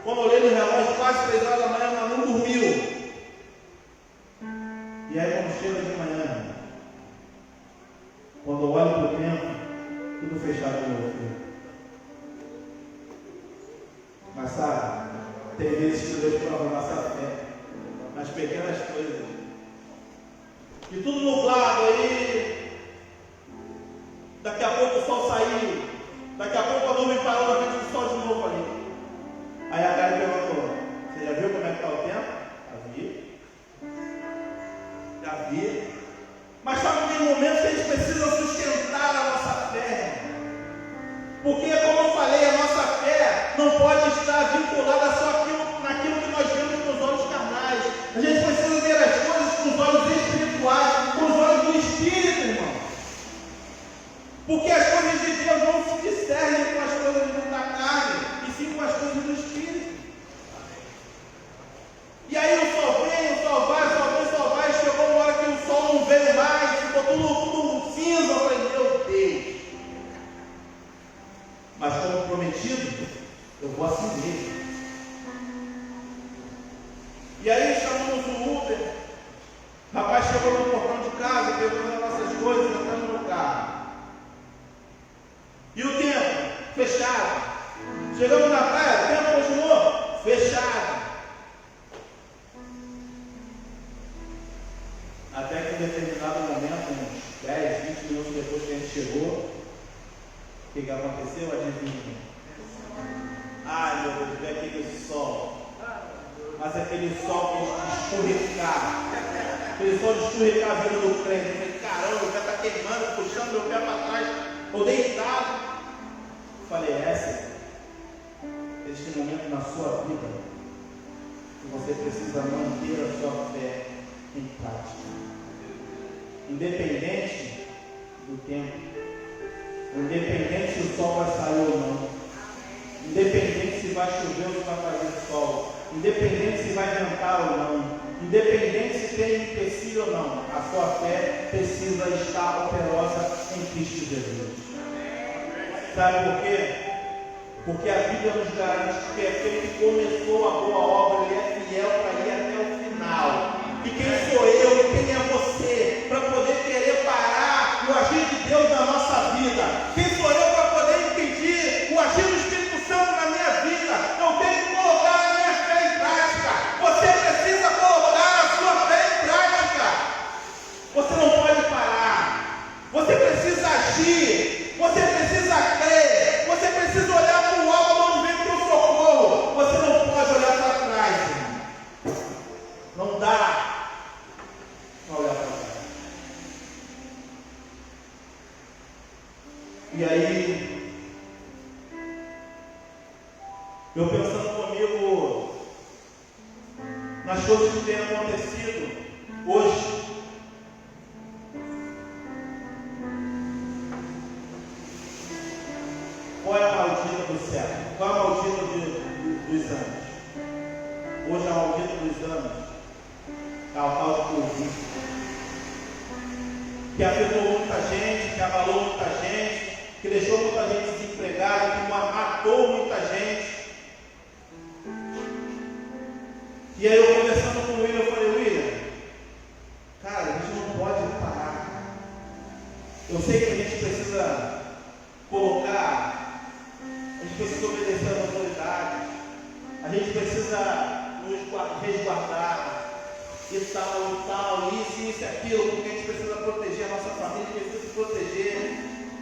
[SPEAKER 2] Quando eu olhei no relógio, quase 3 horas da manhã, Manu dormiu. E aí quando chega de manhã, quando eu olho para o tempo, tudo fechado no meu filho. Mas sabe, tem vezes que Deus prova a nossa fé nas pequenas coisas. E tudo nublado aí. Daqui a pouco o sol saiu. Daqui a pouco a nuvem parou na frente do sol de novo ali. Aí a Karen perguntou: você já viu como é que está o tempo? Já vi. Mas sabe que tem momentos que a gente precisa sustentar a nossa fé. Porque, como eu falei, a nossa fé não pode estar vinculada só naquilo que nós vemos com os olhos carnais. A gente precisa ver as coisas com os olhos espirituais, com os olhos do Espírito, irmão. Porque as coisas de Deus não se discernem com as coisas da carne, e sim com as coisas do Espírito. E aí o sol vem, o sol vai, chegou uma hora que o sol não veio mais, ficou tudo cinza. Eu falei: meu Deus. Mas como prometido, eu vou assim mesmo. determinado momento, uns 10, 20 minutos depois que a gente chegou, o que aconteceu? Adivinha? Ai meu Deus, veio aquele sol. Mas aquele sol de escorregar. Aquele sol de escorregar vindo do crente. Eu falei, caramba, o pé está queimando, puxando meu pé para trás. Estou deitado. Falei, Senhor, existe um momento na sua vida que você precisa manter a sua fé em prática. Independente do tempo. Independente se o sol vai sair ou não. Independente se vai chover ou se vai fazer sol. Independente se vai ventar ou não. Independente se tem empecilho ou não. A sua fé precisa estar operosa em Cristo Jesus. Sabe por quê? Porque a Bíblia nos garante que aquele que começou a boa obra, ele é fiel para ir até o final. E quem sou eu e quem é você para poder querer parar o agir de Deus na nossa vida? Quem sou eu para poder impedir o agir do Espírito Santo na minha vida? Eu tenho que colocar a minha fé em prática. Você precisa colocar a sua fé em prática. Você não pode parar. Você precisa agir. Você precisa crer. Você precisa olhar para o alto onde vem o teu socorro. Você não pode olhar para trás, irmão. Não dá. Olha para trás. E aí, eu pensando comigo nas coisas que têm acontecido hoje. Qual é a maldita do céu? Qual é a maldita dos anos? Hoje a maldita dos anos é o tal de Covid, que afetou muita gente, que abalou muita gente, que deixou muita gente desempregada, que matou muita gente. E aí eu conversando com o William, eu falei, William, cara, a gente não pode parar. Eu sei que a gente precisa colocar, a gente precisa obedecer às autoridades, a gente precisa nos resguardar, e tal, isso e aquilo, porque a gente precisa proteger a nossa família, a gente precisa se proteger.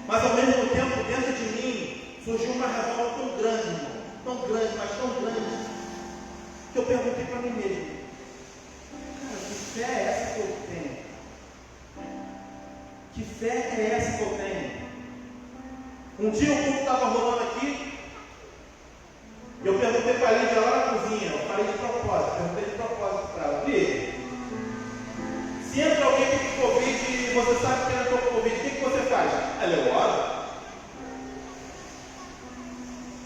[SPEAKER 2] Mas ao mesmo tempo, dentro de mim, surgiu uma revolta tão grande, irmão, tão grande, mas tão grande, que eu perguntei para mim mesmo, cara, que fé é essa que eu tenho? Que fé é essa que eu tenho? Um dia o culto estava rolando aqui, e eu perguntei para a Lídia lá na cozinha, eu falei de propósito, perguntei de propósito para ela, Lídia, se entra alguém com Covid e você sabe que entrou com Covid, o que você faz? Ela, eu oro.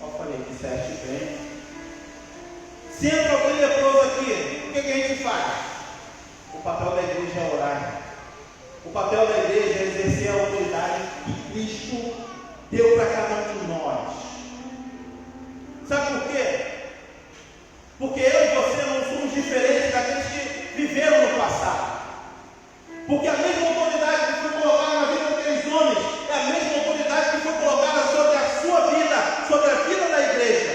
[SPEAKER 2] Eu falei, que certo bem. Se entra alguém leproso aqui, o que a gente faz? O papel da igreja é orar. O papel da igreja é exercer a autoridade que Cristo deu para cada um de nós. Sabe por quê? Porque eu e você não somos diferentes daqueles que viveram no passado. Porque a mesma autoridade que foi colocada na vida daqueles homens é a mesma autoridade que foi colocada sobre a sua vida, sobre a vida da igreja.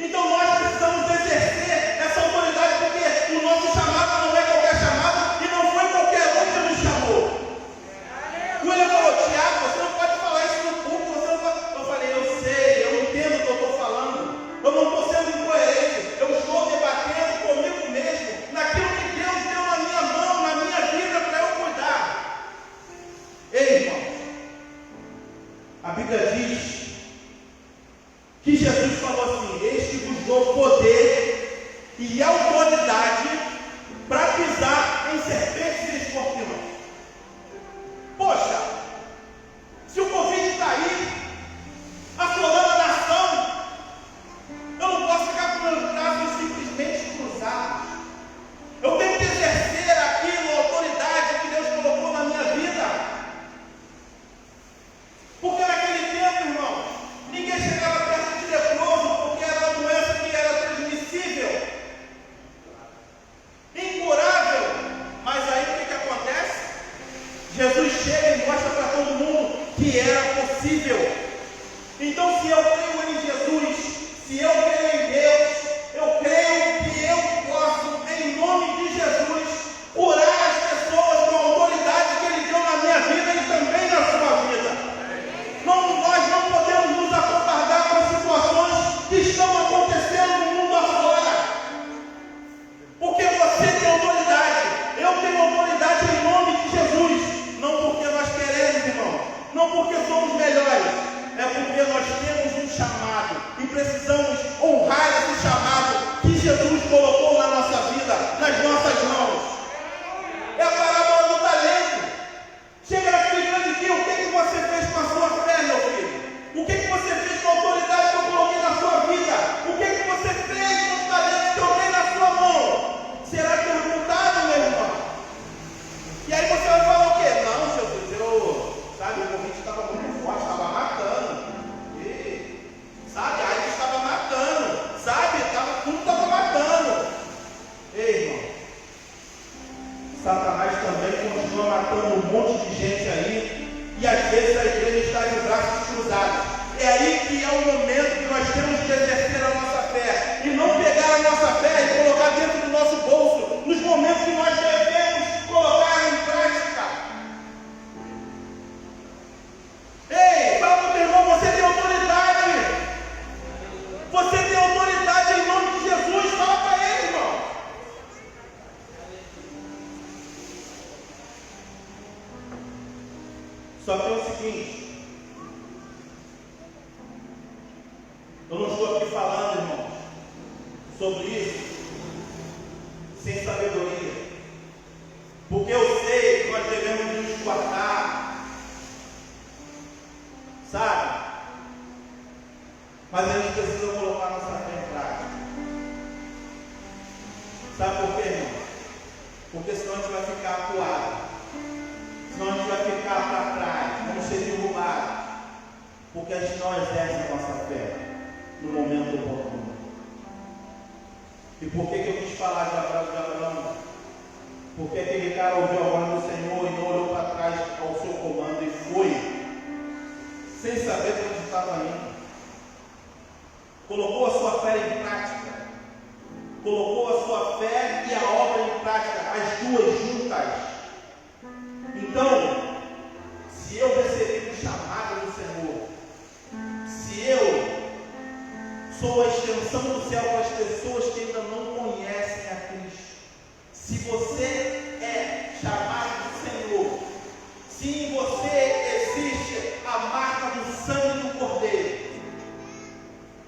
[SPEAKER 2] Então nós precisamos exercer essa autoridade, porque o nosso chamado não é qualquer chamado e não foi qualquer um que nos chamou. William falou, Tiago, você não pode falar isso no público, você não pode. Eu falei, eu sei, eu entendo o que eu estou falando. Eu não estou sendo incoerente, eu estou debatendo comigo mesmo, naquilo que Deus deu na minha mão, na minha vida, para eu cuidar. Ei, irmão, a Bíblia diz que Jesus falou assim, eis que vos dou poder e autoridade para pisar em serpentes e escorpiões. Poxa, se o Covid está aí, assolando a nação, eu não posso ficar com meus braços simplesmente cruzados. Eu tenho que exercer aquilo, a autoridade que Deus colocou na minha vida. Porque naquele tempo, irmão, ninguém chegava perto de leproso, porque era uma doença que era transmissível, incurável. Mas aí o que acontece? Jesus chega e mostra para todo mundo que era possível. Então, se eu creio em Jesus, se eu creio em Deus, eu creio que eu posso, em nome de Jesus, curar as pessoas com matando um monte de gente aí, e às vezes a igreja está de braços cruzados. É aí que é o momento que nós temos que exercer a nossa fé, e não pegar a nossa fé e colocar dentro do nosso bolso, nos momentos que nós devemos colocar em prática. Ei, fala para o teu irmão, você tem autoridade. Você tem autoridade em nome de Jesus. Fala para ele, irmão. Só que é o seguinte, eu não estou aqui falando, irmãos, sobre isso sem sabedoria, porque eu sei que nós devemos nos guardar, sabe? Mas a gente precisa colocar nossa fé em prática. Sabe por quê, irmão? Porque senão a gente vai ficar acuado, senão a gente vai ficar para trás, vamos ser derrubados, porque a gente não exerce a nossa fé no momento oportuno. E por que eu quis falar de Abraão? Porque aquele cara ouviu a voz do Senhor e não olhou para trás ao seu comando e foi, sem saber para onde estava indo. Colocou a sua fé em prática. Colocou a sua fé e a obra em prática, as duas juntas. Então, se eu recebi o chamado do Senhor, se eu sou a extensão do céu para as pessoas que ainda não conhecem a Cristo, se você é chamado do Senhor, se em você existe a marca do sangue do Cordeiro,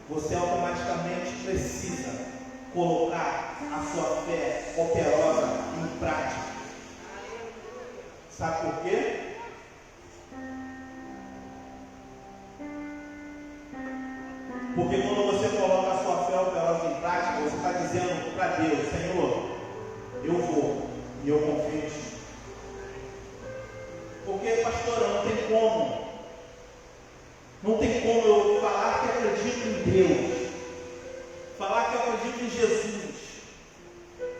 [SPEAKER 2] você automaticamente precisa colocar a sua fé operosa em prática. Sabe por quê? Porque quando você coloca a sua fé operosa em prática, você está dizendo para Deus: Senhor, eu vou e eu confio em Ti. Porque, pastor, não tem como. Não tem como eu falar que acredito em Deus, falar que eu acredito em Jesus,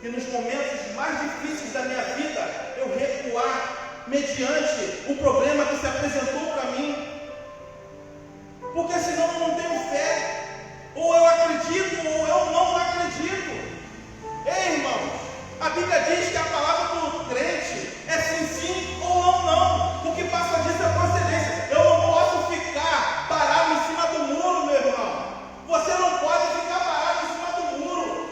[SPEAKER 2] e nos momentos mais difíceis da minha vida eu recuar mediante o problema que se apresentou para mim, porque senão eu não tenho fé, ou eu acredito ou eu não acredito. Ei, irmãos, a Bíblia diz que a palavra do crente é sim, sim ou não, não. O que passa disso é procedência. Eu não posso ficar parado em cima do muro, meu irmão. Você não pode ficar parado em cima do muro.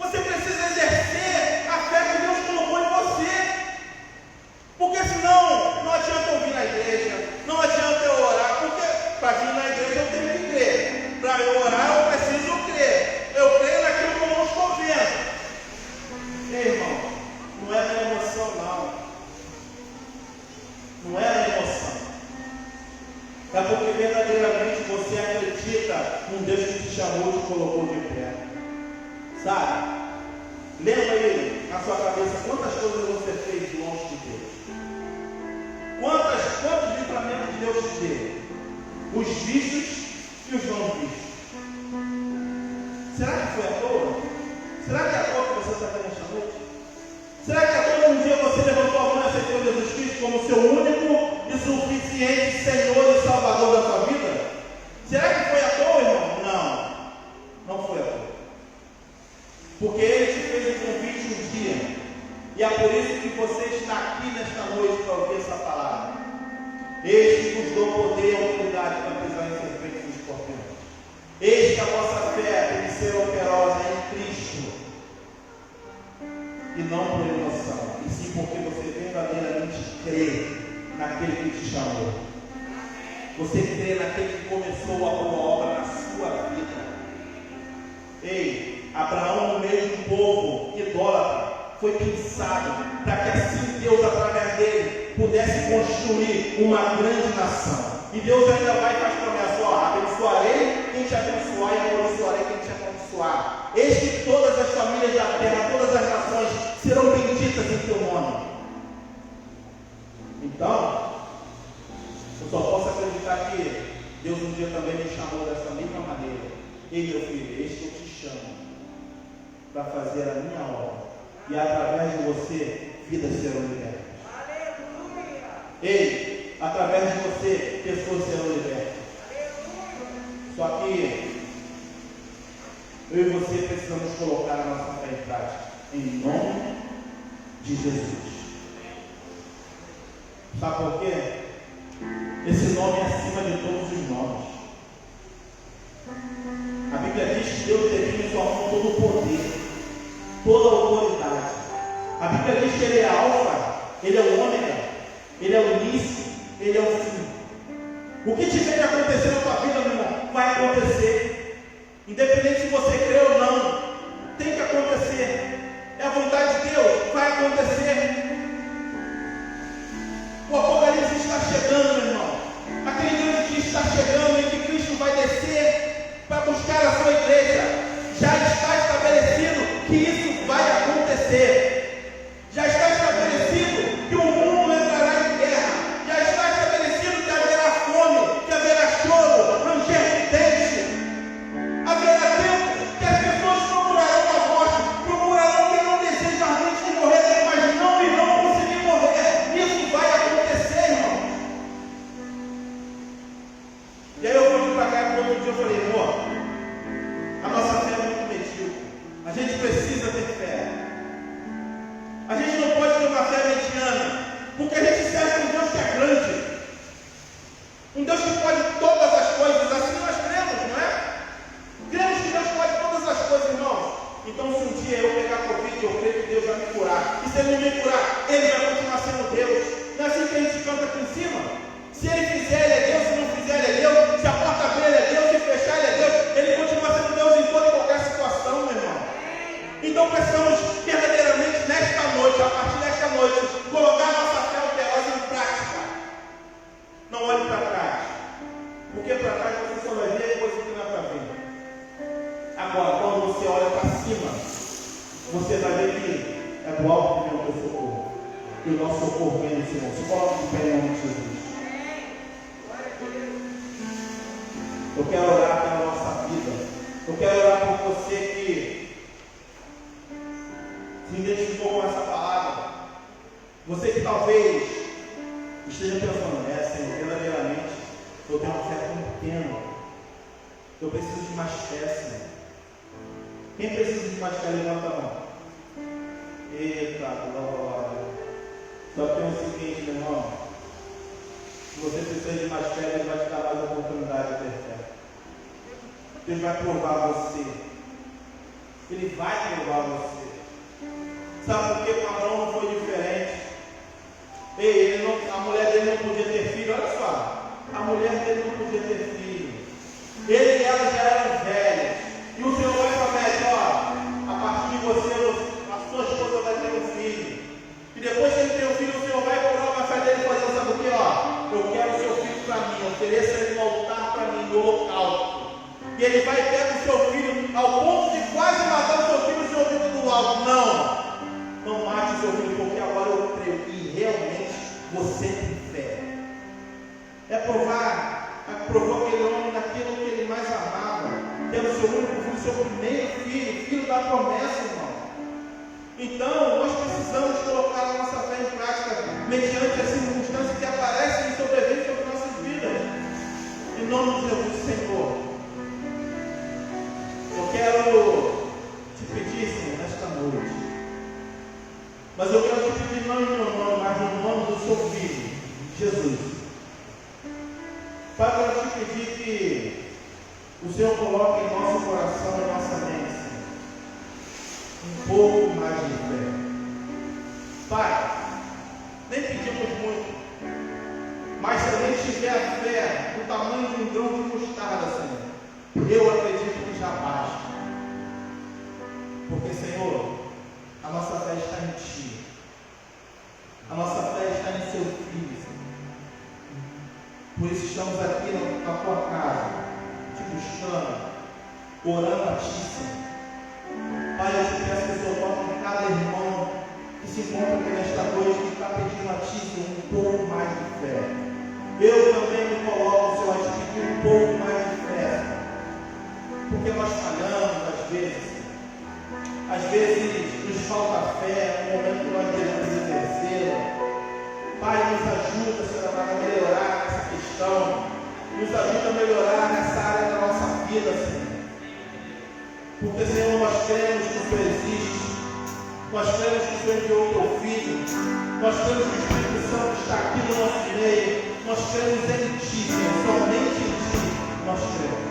[SPEAKER 2] Você precisa exercer a fé que Deus colocou em você. Porque senão não adianta eu vir na igreja, não adianta eu orar, porque para vir na igreja eu tenho que crer. Para eu orar eu preciso crer. Eu creio naquilo que eu não estou vendo. Ei, irmão, não é na emoção, não. Não é na emoção. É porque verdadeiramente você acredita num Deus que te chamou e te colocou de pé. Sabe? Lembra aí na sua cabeça quantas coisas você fez longe de Deus. Quantos livramentos Deus te deu? Os vistos e os não vistos. Será que foi à toa? Será que é à toa que você está aqui nesta noite? Será que à toa um dia você levantou a mão e aceitou Jesus Cristo como seu único e suficiente Senhor e Salvador da sua vida? Será que foi à toa, irmão? Não, não foi à toa. Porque Ele te fez um convite um dia, e é por isso que você está aqui nesta noite para ouvir essa palavra. Eis que vos dou poder e autoridade para pisar em serpentes e escorpiões. Eis que a vossa fé tem que ser operosa em Cristo, e não por emoção, e sim porque você verdadeiramente crê naquele que te chamou. Você crê naquele que começou a boa obra na sua vida. Ei, Abraão, no meio de um povo idólatra, foi pensado para que assim Deus, através dele, pudesse construir uma grande nação. E Deus ainda vai e faz promessa: ó, abençoarei quem te abençoar e abençoarei quem te abençoar. Eis que todas as famílias da terra, todas as nações serão benditas em teu nome. Então, eu só posso acreditar que Deus um dia também me chamou dessa mesma maneira. Ei, meu filho, eis que eu te chamo para fazer a minha obra, e através de você vidas serão libertas. Ei, através de você, pessoas serão libertas. Só que eu e você precisamos colocar a nossa fé em prática, em nome de Jesus. Sabe por quê? Esse nome é acima de todos os nomes. A Bíblia diz que Deus detém em sua mão todo o poder, toda a autoridade. A Bíblia diz que Ele é alfa, Ele é o ômega, Ele é o início, Ele é o fim. O que tiver de acontecer na tua vida, meu irmão, vai acontecer. Independente se você crê ou não, tem que acontecer. É a vontade de Deus, vai acontecer. O Apocalipse está chegando, meu irmão. Aquele grande dia está chegando em que Cristo vai descer para buscar a sua igreja. Já está estabelecido que isso vai acontecer. Já está estabelecido que o mundo entrará em guerra. Já está estabelecido que haverá fome, que haverá choro, ranger de dente. Haverá tempo que as pessoas procurarão a morte, procurarão quem não deseja realmente de morrer, mas não irão conseguir morrer. Isso vai acontecer, irmão. E aí eu fui para cá e outro dia eu falei, amor, a nossa fé é muito medíocre. A gente precisa ter fé. A gente não pode ter uma fé mediana, porque a gente serve um Deus que é grande. Um Deus que pode todas as coisas, assim nós cremos, não é? Cremos que Deus pode todas as coisas, irmãos. Então se um dia eu pegar Covid, eu creio que Deus vai me curar. E se Ele não me curar, Ele vai continuar sendo Deus. Não é assim que a gente canta aqui em cima? Se Ele fizer, Ele é Deus. Se não fizer, Ele é Deus. Se a porta abrir, Ele é Deus. Se fechar, Ele é Deus. Ele continua sendo Deus em toda e qualquer situação, meu irmão. Então precisamos verdadeiramente nesta noite, a partir desta noite, colocar a nossa fé operosa em prática. Não olhe para trás, porque para trás você só vai ver coisa que não é para ver. Agora, quando você olha para cima, você vai ver que é do alto que vem o teu socorro. E o nosso socorro vem do Senhor. Se coloque de pé em nome de Jesus. Eu quero orar pela nossa vida. Eu quero orar por você que se identificou com essa palavra. Você que talvez esteja pensando, Senhor, verdadeiramente, eu tenho uma fé tão pequena. Eu preciso de mais fé, Senhor. Quem precisa de mais fé, levanta a mão. Eita, glória. Só que tem o seguinte, meu irmão. Se você precisa de mais fé, Deus vai te dar mais oportunidade de ter fé. Deus vai provar você. Ele vai provar você. Sabe por que com Abraão não foi diferente? A mulher dele não podia ter filho. Olha só. A mulher dele não podia ter filho. Ele e ela já eram velhos. E o Senhor vai promete, a partir de você, a sua esposa vai ter um filho. E depois que ele tem um filho, o Senhor vai provar a fé dele fazendo, sabe o que? Eu quero o seu filho para mim. Ofereça ele no altar para mim, no holocausto. E ele vai pegar o seu filho ao ponto de quase matar o seu filho, o Senhor fica do alto. Não mate o seu filho, porque agora eu creio que realmente você tem fé. É provou aquele homem naquilo que ele mais amava, que era o seu único filho, seu primeiro filho, filho da promessa, irmão. Então, nós precisamos colocar a nossa fé em prática mediante as circunstâncias que aparecem e sobrevivem sobre nossas vidas. Em nome de Jesus, Senhor, eu quero te pedir, Senhor, nesta noite. Mas eu quero te pedir não em meu nome, mas no nome do seu Filho, Jesus. Pai, eu quero te pedir que o Senhor coloque em nosso coração e nossa mente um pouco mais de fé. Pai, nem pedimos muito, mas se a gente tiver a fé do tamanho de um grão de mostarda, Senhor, eu acredito que já basta. Porque, Senhor, a nossa fé está em Ti. A nossa fé está em Seu Filho, Senhor. Por isso estamos aqui na Tua casa, te buscando, orando a Ti, Senhor. Pai, eu te peço que o Senhor toque em cada irmão que se encontra aqui nesta noite, que está pedindo a Ti, Senhor, um pouco mais de fé. Eu também me coloco, Senhor, a Te pedir um pouco mais de fé. Porque nós falhamos às vezes. Às vezes nos falta fé no momento que nós devemos exercer. Nós cremos que o Espírito Santo está aqui no nosso meio. Nós cremos em Ti, Senhor. Somente em Ti nós cremos.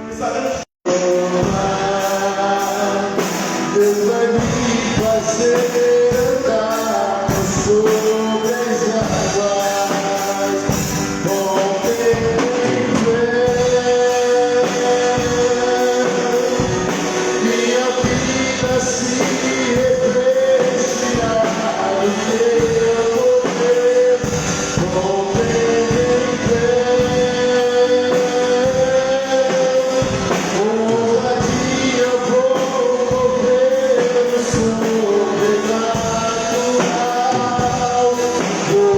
[SPEAKER 2] E sabemos que
[SPEAKER 3] Deus vai me fazer andar sobre as águas, com minha vida se refrescará no Teu poder, com ousadia eu vou correr no sobrenatural, vou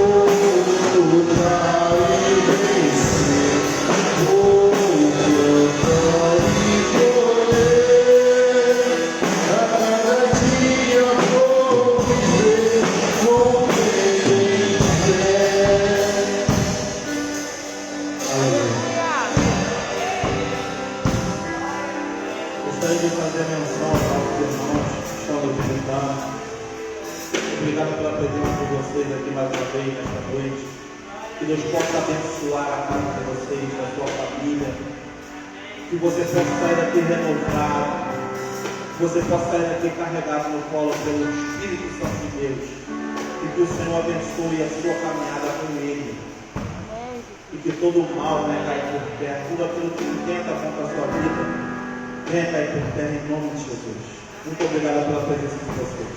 [SPEAKER 3] lutar e vencer, vou cantar e correr. A cada dia eu vou viver com quem quiser.
[SPEAKER 2] gostaria de fazer menção aos nossos irmãos que estão nos visitando. Obrigado pela presença de vocês aqui mais uma vez nesta noite. Que Deus possa abençoar a casa de vocês, da sua família. Que você possa sair daqui renovado. Que você possa sair daqui carregado no colo pelo Espírito Santo de Deus. E que o Senhor abençoe a sua caminhada com Ele. E que todo o mal venha cair por terra. Tudo aquilo que intenta contra a sua vida venha cair por terra em nome de Jesus. Muito obrigado pela presença de vocês.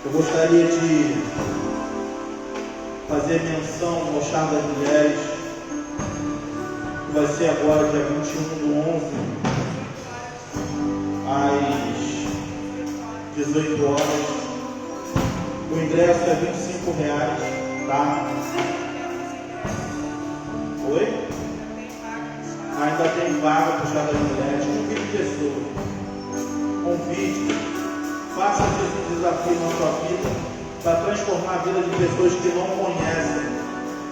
[SPEAKER 2] Eu gostaria de fazer menção ao chá das mulheres, que vai ser agora dia 21/11, às 18 horas. O ingresso é R$25, tá? Oi? Ainda tem vaga para o chá das mulheres. Convide pessoas. Convide. Faça esse desafio na sua vida para transformar a vida de pessoas que não conhecem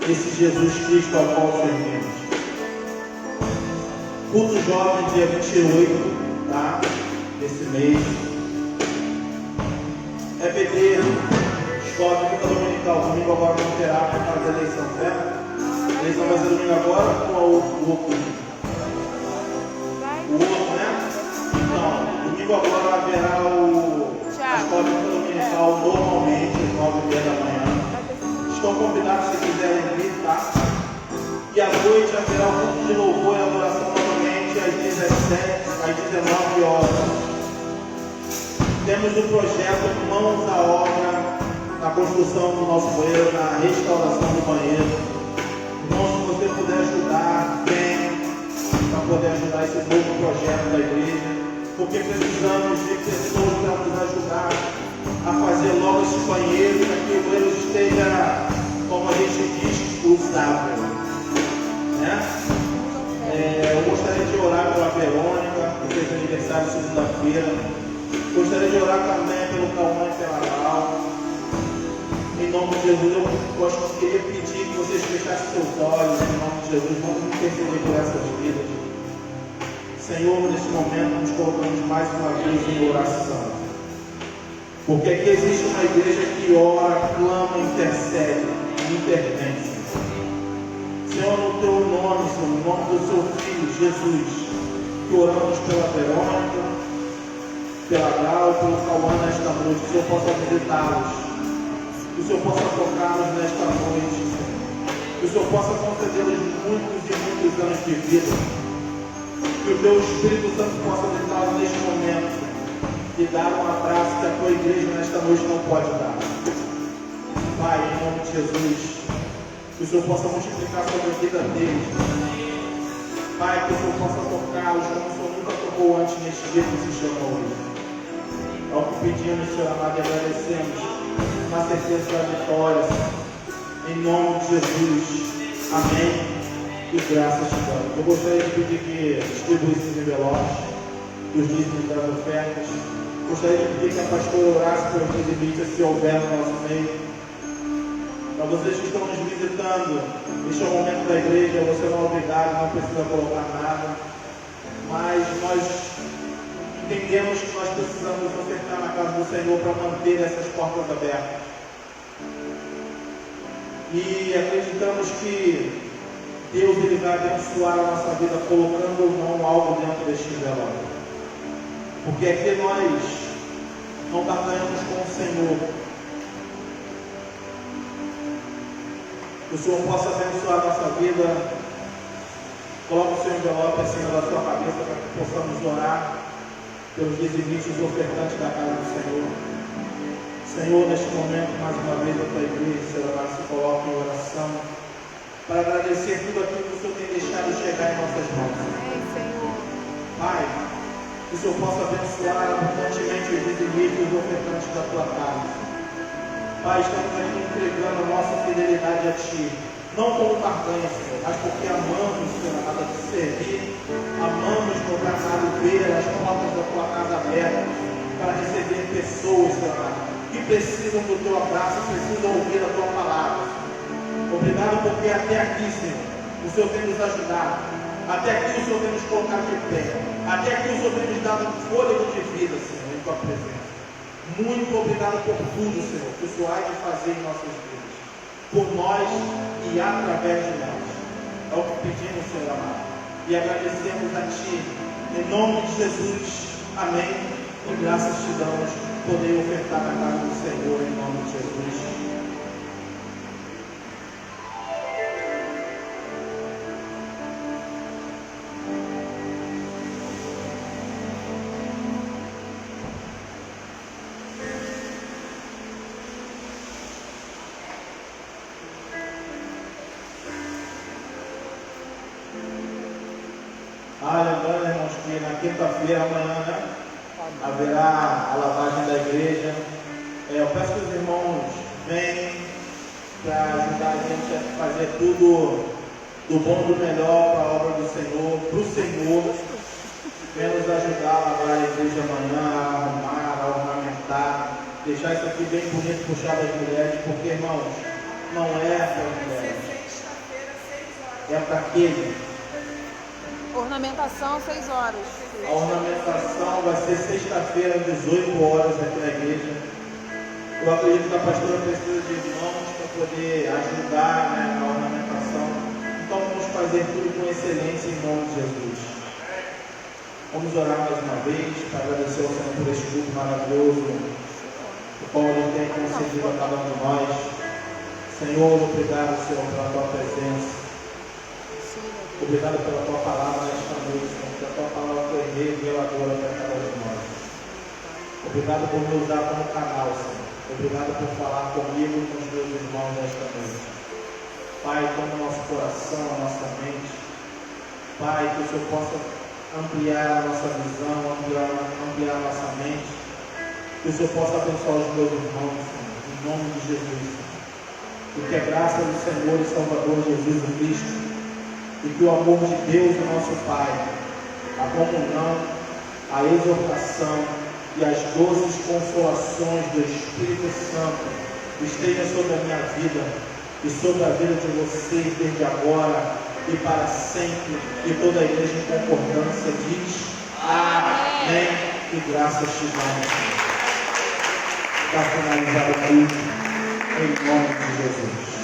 [SPEAKER 2] esse Jesus Cristo ao qual servimos. Culto jovem dia 28, tá? Desse mês. EBD, escola bíblica dominical. Domingo agora não terá por causa da eleição, certo? A eleição vai ser domingo agora ou o outro? O outro, né? Então, domingo agora haverá a escola bíblica dominical normalmente, às 9h30 da manhã. Estão convidados se quiserem vir, tá? E à noite haverá o culto de louvor e adoração novamente às 17, às 19 horas. Temos o projeto Mãos à Obra na construção do nosso banheiro, na restauração do banheiro. Então, se você puder ajudar, venha para poder ajudar esse novo projeto da igreja, porque precisamos de pessoas para nos ajudar a fazer logo esse banheiro, para que o banheiro esteja, como a gente diz, usável. Né? Eu gostaria de orar pela Verônica, que fez aniversário segunda-feira. Gostaria de orar também pelo Cauã e pela Lau. Em nome de Jesus, eu queria pedir que vocês fechassem seus olhos. Em nome de Jesus, vamos interceder por essas vidas. Senhor, neste momento nos colocamos mais uma vez em oração. Porque aqui existe uma igreja que ora, clama, intercede e intervém. Senhor, no teu nome, Senhor, no nome do seu Filho, Jesus, que oramos pela Verônica, pela Gal, pelo Cauã nesta noite, que o Senhor possa visitá-los, que o Senhor possa tocar-los nesta noite, Senhor. Que o Senhor possa conceder-lhes muitos e muitos anos de vida, que o teu Espírito Santo possa visitá-los neste momento e dar um abraço que a tua igreja nesta noite não pode dar. Pai, em nome de Jesus, que o Senhor possa multiplicar sobre a vida deles. Pai, que o Senhor possa tocá-los como o Senhor nunca tocou antes neste dia que se chama hoje. É o que pedimos, Senhor amado, e agradecemos na certeza da vitória, em nome de Jesus. Amém. E graças te damos. Eu gostaria de pedir que distribuísse os envelopes, os dízimos das ofertas. Gostaria de pedir que a pastora orasse pelos dizimistas, se houver no nosso meio. Para vocês que estão nos visitando, este é o momento da igreja, você não é obrigado, não precisa colocar nada. Mas nós Entendemos que nós precisamos ofertar na casa do Senhor para manter essas portas abertas. E acreditamos que Deus ele vai abençoar a nossa vida colocando ou não algo dentro deste envelope. Porque aqui nós não barganhamos com o Senhor. Que o Senhor possa abençoar a nossa vida. Coloque o seu envelope acima da sua cabeça para que possamos orar pelos dizimistas ofertantes da casa do Senhor. Senhor, neste momento, mais uma vez, a tua igreja, Senhor, se coloca em oração para agradecer tudo aquilo que o Senhor tem deixado chegar em nossas mãos.
[SPEAKER 4] Amém, Senhor.
[SPEAKER 2] Pai, que o Senhor possa abençoar abundantemente os dizimistas ofertantes da tua casa. Pai, estamos aqui entregando a nossa fidelidade a Ti, não como barganha, Senhor, mas porque amamos, Senhor, nada de servir, amamos colocar na ver as portas da tua casa abertas para receber pessoas, Senhor, que precisam do teu abraço, precisam ouvir a tua palavra. Obrigado porque até aqui, Senhor, o Senhor tem nos ajudado. Até aqui o Senhor tem nos colocado de pé. Até aqui o Senhor tem nos dado fôlego de vida, Senhor, em tua presença. Muito obrigado por tudo, Senhor, que o Senhor há de fazer em nossas vidas. Por nós e através de nós. É o que pedimos, Senhor amado. E agradecemos a Ti. Em nome de Jesus. Amém. E graças te damos poder ofertar na casa do Senhor em nome de Jesus. Lembrando, irmãos, que na quinta-feira, amanhã, né, haverá a lavagem da igreja. Eu peço que os irmãos venham para ajudar a gente a fazer tudo do bom e do melhor para a obra do Senhor, para o Senhor. Venha nos ajudar a lavar a igreja amanhã, a arrumar, a ornamentar, deixar isso aqui bem bonito, puxar das mulheres, porque, irmãos, não é para as mulheres, é para aquele.
[SPEAKER 4] Ornamentação, 6 horas.
[SPEAKER 2] A ornamentação vai ser sexta-feira, 18 horas aqui na igreja. Eu acredito que a pastora precisa de irmãos para poder ajudar, né, na ornamentação. Então vamos fazer tudo com excelência em nome de Jesus. Vamos orar mais uma vez para agradecer ao Senhor por este culto maravilhoso, o qual Ele tem concedido a cada um de nós. Senhor, obrigado, Senhor, pela tua presença. Obrigado pela tua palavra nesta noite, Senhor, que a tua palavra foi reveladora para cada um de nós. Obrigado por me usar como canal, Senhor. Obrigado por falar comigo e com os meus irmãos nesta noite. Pai, toma o nosso coração, a nossa mente. Pai, que o Senhor possa ampliar a nossa visão, ampliar a nossa mente. Que o Senhor possa abençoar os meus irmãos, Senhor, em nome de Jesus, Senhor. E que a graça do Senhor e Salvador Jesus Cristo, e que o amor de Deus, o nosso Pai, a comunhão, a exortação e as doces consolações do Espírito Santo estejam sobre a minha vida e sobre a vida de vocês desde agora e para sempre. E toda a igreja em concordância diz amém. E graças te damos. Está finalizado o culto em nome de Jesus.